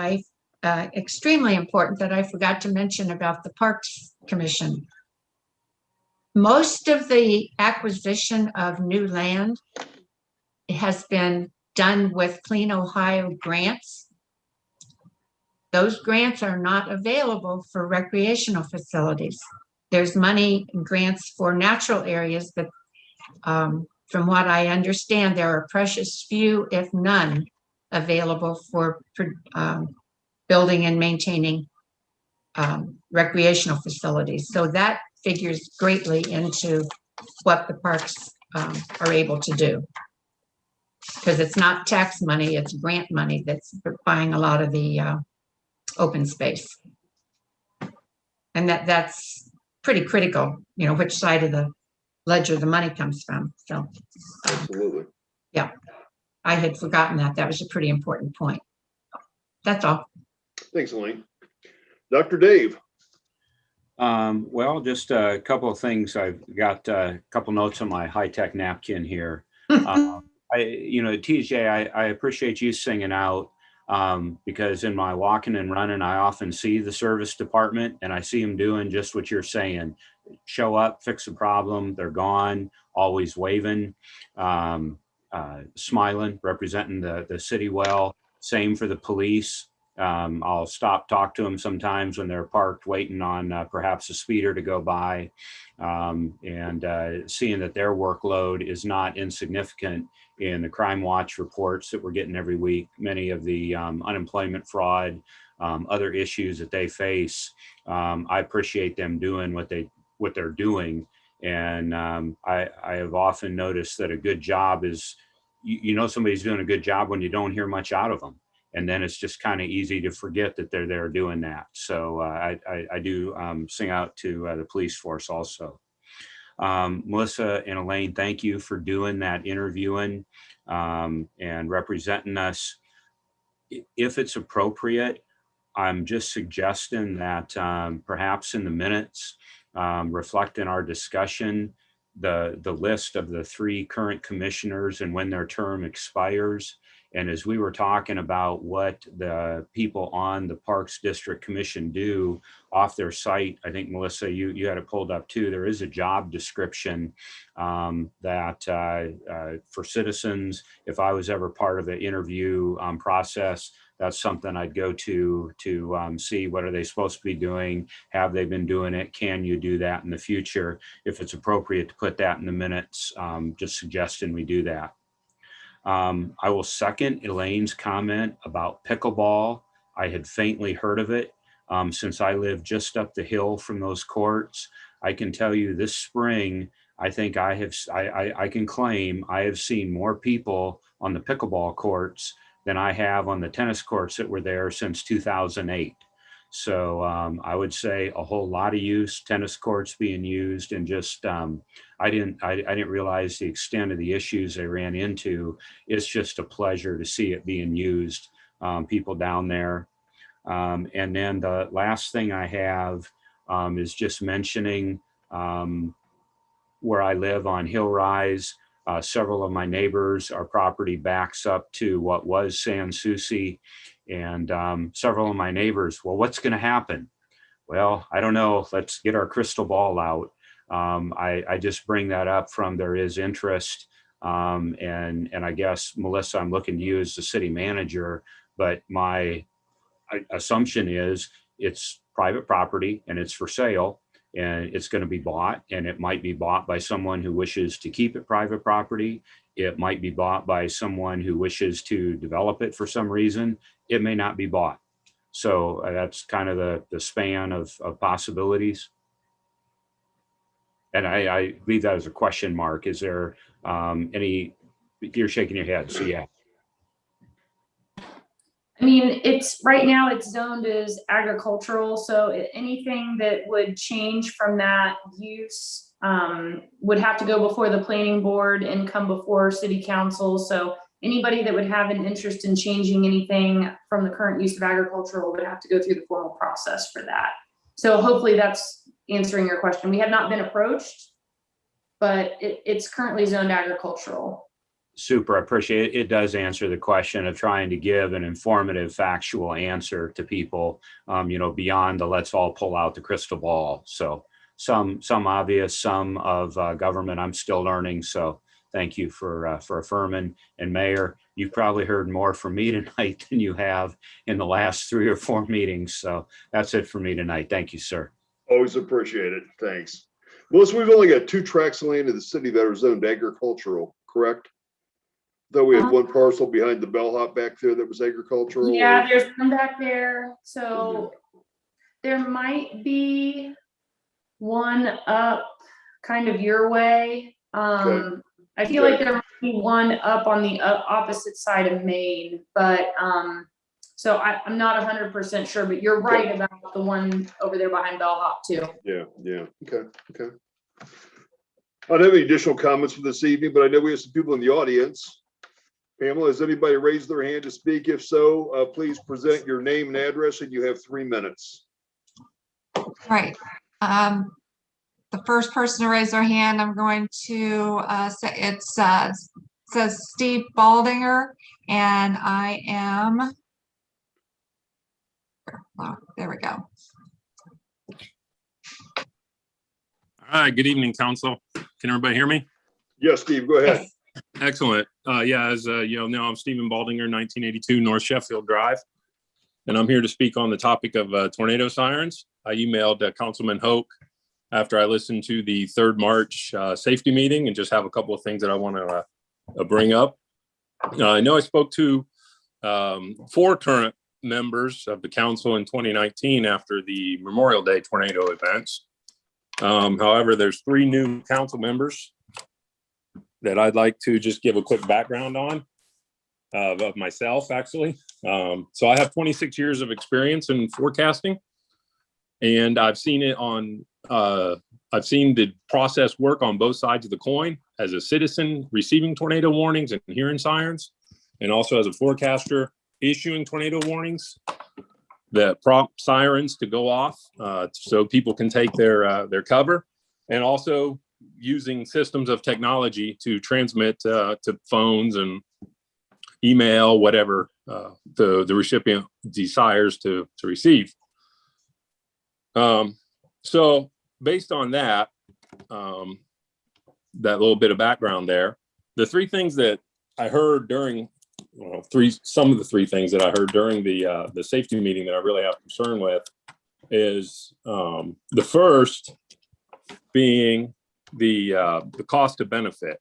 Speaker 7: extremely important that I forgot to mention about the Parks Commission. Most of the acquisition of new land has been done with Clean Ohio grants. Those grants are not available for recreational facilities. There's money and grants for natural areas, but from what I understand, there are precious few, if none, available for building and maintaining recreational facilities. So that figures greatly into what the parks are able to do. Because it's not tax money, it's grant money that's buying a lot of the open space. And that's pretty critical, which side of the ledger the money comes from. So
Speaker 1: Absolutely.
Speaker 7: yeah, I had forgotten that. That was a pretty important point. That's all.
Speaker 1: Thanks, Elaine. Dr. Dave.
Speaker 4: Well, just a couple of things. I've got a couple notes on my high-tech napkin here. TJ, I appreciate you singing out because in my walking and running, I often see the service department and I see them doing just what you're saying. Show up, fix a problem, they're gone, always waving, smiling, representing the city well. Same for the police. I'll stop, talk to them sometimes when they're parked waiting on perhaps a speeder to go by, and seeing that their workload is not insignificant in the crime watch reports that we're getting every week. Many of the unemployment fraud, other issues that they face. I appreciate them doing what they're doing. And I have often noticed that a good job is, somebody's doing a good job when you don't hear much out of them. And then it's just kind of easy to forget that they're there doing that. So I do sing out to the police force also. Melissa and Elaine, thank you for doing that interviewing and representing us. If it's appropriate, I'm just suggesting that perhaps in the minutes, reflecting our discussion, the list of the 3 current commissioners and when their term expires. And as we were talking about what the people on the Parks District Commission do off their site, I think, Melissa, you had it pulled up too. There is a job description that for citizens, if I was ever part of the interview process, that's something I'd go to see what are they supposed to be doing? Have they been doing it? Can you do that in the future? If it's appropriate to put that in the minutes, just suggesting we do that. I will second Elaine's comment about pickleball. I had faintly heard of it. Since I live just up the hill from those courts, I can tell you this spring, I think I can claim I have seen more people on the pickleball courts than I have on the tennis courts that were there since 2008. So I would say a whole lot of use, tennis courts being used, and just I didn't realize the extent of the issues they ran into. It's just a pleasure to see it being used, people down there. And then the last thing I have is just mentioning where I live on Hill Rise. Several of my neighbors, our property backs up to what was Sans Souci, and several of my neighbors, well, what's going to happen? Well, I don't know. Let's get our crystal ball out. I just bring that up from there is interest. And I guess, Melissa, I'm looking to you as the city manager, but my assumption is it's private property and it's for sale. And it's going to be bought, and it might be bought by someone who wishes to keep it private property. It might be bought by someone who wishes to develop it for some reason. It may not be bought. So that's kind of the span of possibilities. And I leave that as a question mark. Is there any, you're shaking your head, so yeah.
Speaker 3: I mean, it's right now it's zoned as agricultural, so anything that would change from that use would have to go before the planning board and come before city council. So anybody that would have an interest in changing anything from the current use of agricultural would have to go through the formal process for that. So hopefully that's answering your question. We have not been approached, but it's currently zoned agricultural.
Speaker 4: Super, I appreciate it. It does answer the question of trying to give an informative, factual answer to people, beyond the let's all pull out the crystal ball. So some obvious, some of government I'm still learning. So thank you for affirming. And Mayor, you've probably heard more from me tonight than you have in the last 3 or 4 meetings. So that's it for me tonight. Thank you, sir.
Speaker 1: Always appreciate it. Thanks. Melissa, we've only got 2 tracts of land in the city that are zoned agricultural, correct? Though we had 1 parcel behind the bellhop back there that was agricultural.
Speaker 3: Yeah, there's one back there. So there might be one up kind of your way.
Speaker 1: Okay.
Speaker 3: I feel like there might be one up on the opposite side of Maine, but so I'm not 100% sure, but you're right about the one over there behind bellhop too.
Speaker 1: Yeah. Okay. I don't have any additional comments for this evening, but I know we have some people in the audience. Pamela, has anybody raised their hand to speak? If so, please present your name and address, and you have 3 minutes.
Speaker 2: Right. The first person to raise their hand, I'm going to say it says Steve Baldinger, and I am, oh, there we go.
Speaker 8: All right, good evening, council. Can everybody hear me?
Speaker 1: Yes, Steve, go ahead.
Speaker 2: Yes.
Speaker 8: Excellent. As you know, I'm Stephen Baldinger, 1982 North Sheffield Drive, and I'm here to speak on the topic of tornado sirens. I emailed Councilman Hoke after I listened to the 3rd March safety meeting, and just have a couple of things that I want to bring up. I know I spoke to 4 current members of the council in 2019 after the Memorial Day tornado events. However, there's 3 new council members that I'd like to just give a quick background on of myself, actually. So I have 26 years of experience in forecasting, and I've seen it on, I've seen the process work on both sides of the coin as a citizen receiving tornado warnings and hearing sirens, and also as a forecaster issuing tornado warnings that prompt sirens to go off so people can take their cover, and also using systems of technology to transmit to phones and email, whatever the recipient desires to receive. So based on that, that little bit of background there, the 3 things that I heard during some of the three things that I heard during the safety meeting that I really have concern with is the first being the cost to benefit.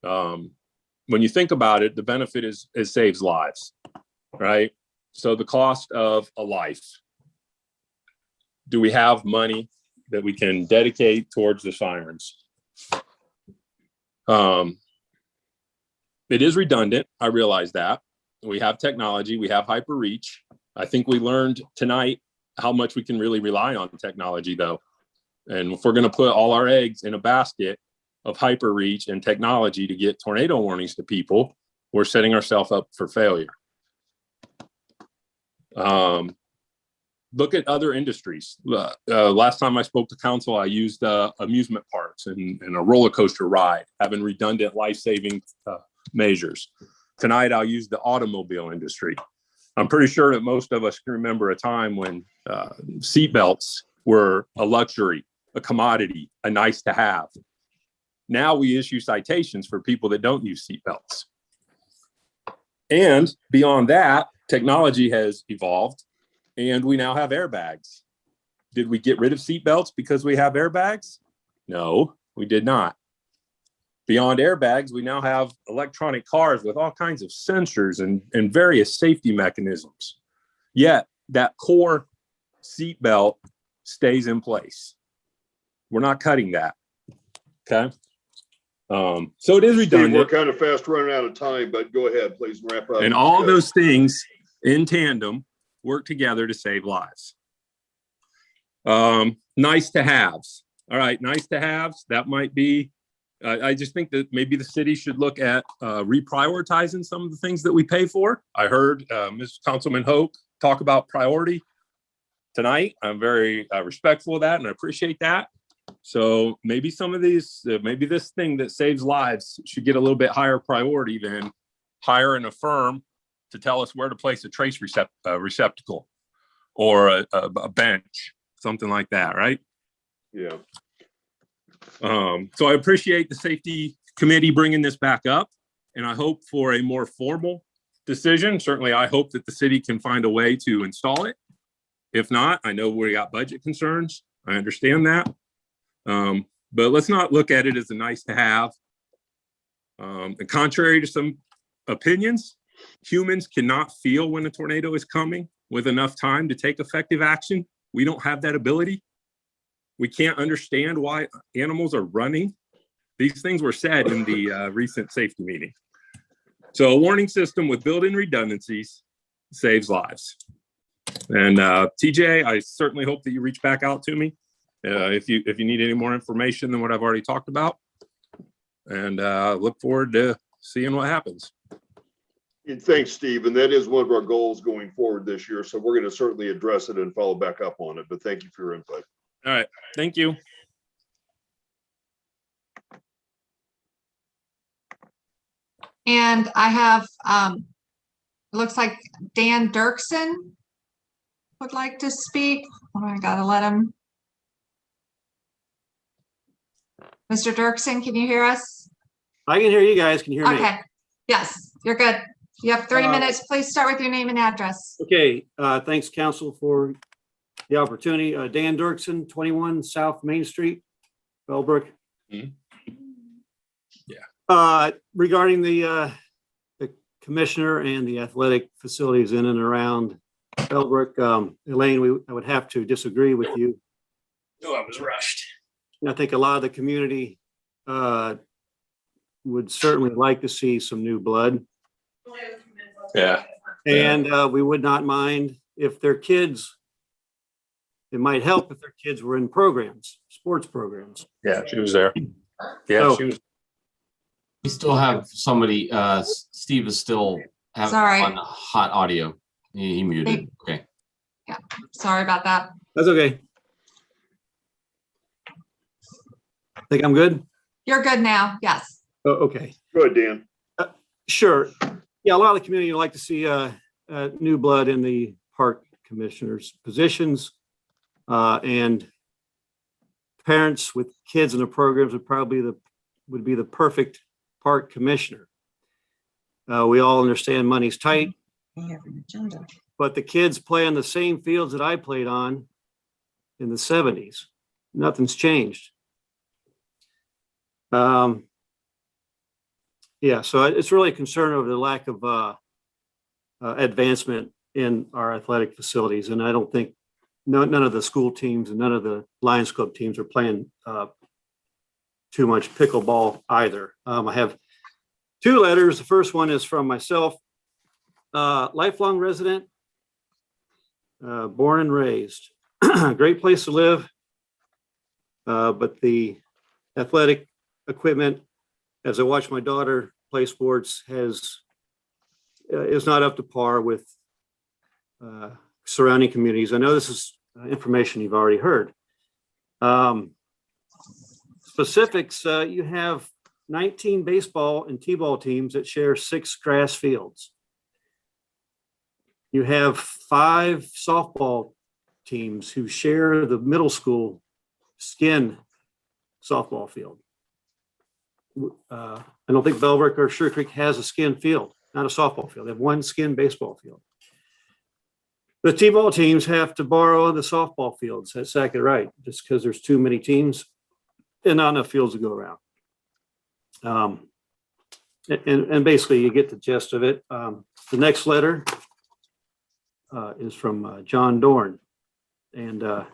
Speaker 8: When you think about it, the benefit is it saves lives, right? So the cost of a life. Do we have money that we can dedicate towards the sirens? It is redundant. I realize that. We have technology, we have hyper reach. I think we learned tonight how much we can really rely on technology though. And if we're going to put all our eggs in a basket of hyper reach and technology to get tornado warnings to people, we're setting ourselves up for failure. Look at other industries. Last time I spoke to council, I used amusement parks and a roller coaster ride, having redundant life-saving measures. Tonight, I'll use the automobile industry. I'm pretty sure that most of us can remember a time when seatbelts were a luxury, a commodity, a nice to have. Now we issue citations for people that don't use seatbelts. And beyond that, technology has evolved and we now have airbags. Did we get rid of seatbelts because we have airbags? No, we did not. Beyond airbags, we now have electronic cars with all kinds of sensors and various safety mechanisms. Yet that core seatbelt stays in place. We're not cutting that. Okay. So it is redundant.
Speaker 1: Steve, we're kind of fast running out of time, but go ahead, please wrap up.
Speaker 8: And all those things in tandem work together to save lives. Nice to haves. All right, nice to haves. That might be, I just think that maybe the city should look at reprioritizing some of the things that we pay for. I heard Ms. Councilman Hope talk about priority tonight. I'm very respectful of that and I appreciate that. So maybe some of these, maybe this thing that saves lives should get a little bit higher priority than hiring a firm to tell us where to place a trace receptacle or a bench, something like that, right?
Speaker 1: Yeah.
Speaker 8: So I appreciate the safety committee bringing this back up, and I hope for a more formal decision. Certainly, I hope that the city can find a way to install it. If not, I know we got budget concerns. I understand that. But let's not look at it as a nice to have. And contrary to some opinions, humans cannot feel when a tornado is coming with enough time to take effective action. We don't have that ability. We can't understand why animals are running. These things were said in the recent safety meeting. So a warning system with built-in redundancies saves lives. And TJ, I certainly hope that you reach back out to me if you need any more information than what I've already talked about. And look forward to seeing what happens.
Speaker 1: And thanks, Steve. And that is one of our goals going forward this year. So we're going to certainly address it and follow back up on it. But thank you for your input.
Speaker 8: All right. Thank you.
Speaker 2: And I have, looks like Dan Dirksen would like to speak. Oh, I gotta let him. Mr. Dirksen, can you hear us?
Speaker 9: I can hear you guys. Can you hear me?
Speaker 2: Okay, yes, you're good. You have 3 minutes. Please start with your name and address.
Speaker 9: Okay, thanks council for the opportunity. Dan Dirksen, 21 South Main Street, Bellbrook.
Speaker 8: Mhm.
Speaker 9: Regarding the commissioner and the athletic facilities in and around Bellbrook, Elaine, I would have to disagree with you.
Speaker 8: Oh, I was rushed.
Speaker 9: I think a lot of the community would certainly like to see some new blood.
Speaker 8: Yeah.
Speaker 9: And we would not mind if their kids, it might help if their kids were in programs, sports programs.
Speaker 8: Yeah, she was there. Yeah,
Speaker 9: So-
Speaker 8: she was.
Speaker 6: We still have somebody, Steve is still
Speaker 2: Sorry.
Speaker 6: on hot audio. He muted. Okay.
Speaker 2: Sorry about that.
Speaker 9: That's okay. Think I'm good?
Speaker 2: You're good now. Yes.
Speaker 9: Oh, okay.
Speaker 1: Good, Dan.
Speaker 9: Sure. Yeah, a lot of the community would like to see new blood in the park commissioners' positions. And parents with kids in the programs would be the perfect park commissioner. We all understand money's tight,
Speaker 7: We have an agenda.
Speaker 9: but the kids play on the same fields that I played on in the 70s. Nothing's changed. Yeah, so it's really a concern over the lack of advancement in our athletic facilities. And I don't think none of the school teams and none of the Lions Club teams are playing too much pickleball either. I have 2 letters. The first one is from myself, lifelong resident, born and raised. Great place to live, but the athletic equipment, as I watch my daughter play sports, is not up to par with surrounding communities. I know this is information you've already heard. Specifics, you have 19 baseball and t-ball teams that share 6 grass fields. You have 5 softball teams who share the middle school skin softball field. I don't think Bellbrook or Sugar Creek has a skin field, not a softball field. They have 1 skin baseball field. The t-ball teams have to borrow the softball fields at Sackett Wright just because there's too many teams and not enough fields to go around. And basically you get the gist of it. The next letter is from John Dorn. And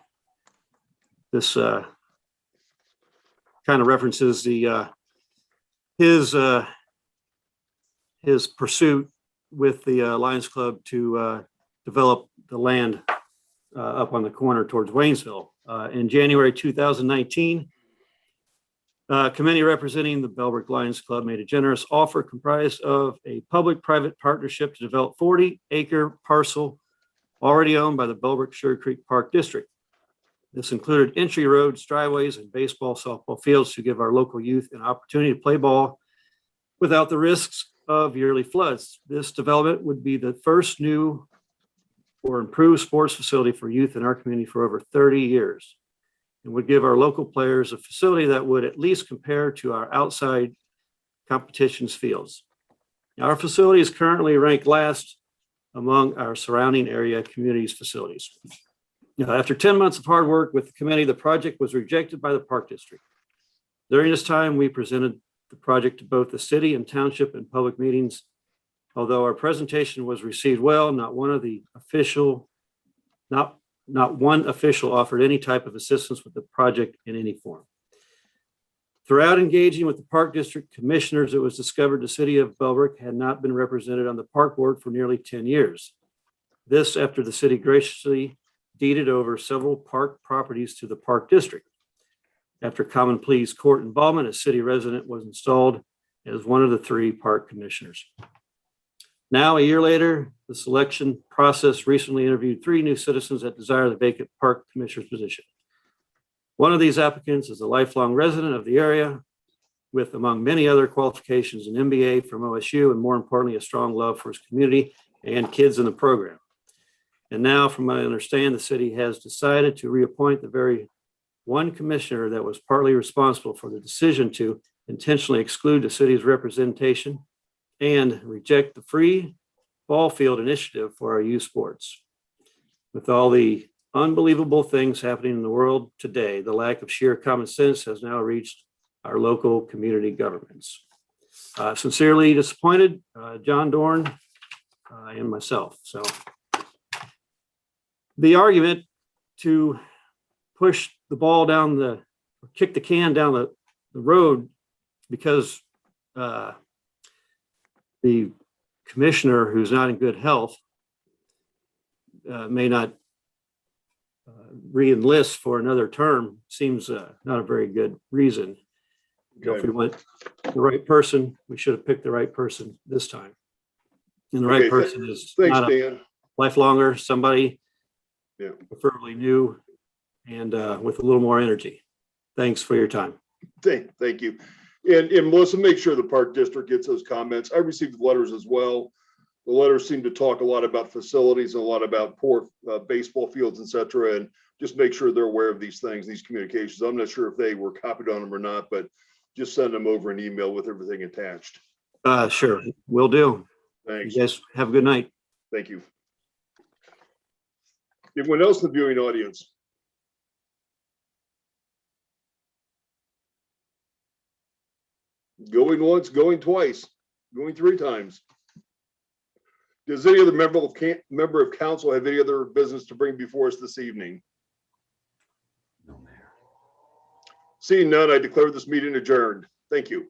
Speaker 9: this kind of references his pursuit with the Lions Club to develop the land up on the corner towards Waynesville. In January 2019, a committee representing the Bellbrook Lions Club made a generous offer comprised of a public-private partnership to develop 40-acre parcel already owned by the Bellbrook Sugar Creek Park District. This included entry roads, driveways, and baseball, softball fields to give our local youth an opportunity to play ball without the risks of yearly floods. This development would be the first new or improved sports facility for youth in our community for over 30 years, and would give our local players a facility that would at least compare to our outside competition's fields. Now, our facility is currently ranked last among our surrounding area communities' facilities. Now, after 10 months of hard work with the committee, the project was rejected by the Park District. During this time, we presented the project to both the city and township in public meetings. Although our presentation was received well, not one official offered any type of assistance with the project in any form. Throughout engaging with the Park District commissioners, it was discovered the city of Bellbrook had not been represented on the park board for nearly 10 years. This after the city graciously deeded over several park properties to the Park District. After Common Pleas court involvement, a city resident was installed as one of the 3 park commissioners. Now, a year later, the selection process recently interviewed 3 new citizens that desire the vacant park commissioner's position. One of these applicants is a lifelong resident of the area with, among many other qualifications, an MBA from OSU, and more importantly, a strong love for his community and kids in the program. And now, from what I understand, the city has decided to reappoint the very one commissioner that was partly responsible for the decision to intentionally exclude the city's representation and reject the free ball field initiative for our youth sports. With all the unbelievable things happening in the world today, the lack of sheer common sense has now reached our local community governments. Sincerely disappointed, John Dorn and myself. So the to push the ball down the, or kick the can down the road because the commissioner who's not in good health may not re-enlist for another term seems not a very good reason. You know, if we went the right person, we should have picked the right person this time. And the right
Speaker 1: Okay,
Speaker 9: person is
Speaker 1: Thanks,
Speaker 9: not a
Speaker 1: Dan.
Speaker 9: lifelonger, somebody
Speaker 1: Yeah.
Speaker 9: preferably new and with a little more energy. Thanks for your time.
Speaker 1: Thank you. And Melissa, make sure the Park District gets those comments. I received letters as well. The letters seem to talk a lot about facilities and a lot about poor baseball fields, et cetera, and just make sure they're aware of these things, these communications. I'm not sure if they were copied on them or not, but just send them over an email with everything attached.
Speaker 9: Sure, will do.
Speaker 1: Thanks.
Speaker 9: You guys have a good night.
Speaker 1: Thank you. Anyone else in the viewing audience? Going once, going twice, going 3 times. Does any other member of council have any other business to bring before us this evening?
Speaker 4: No, Mayor.
Speaker 1: Seeing none, I declare this meeting adjourned. Thank you.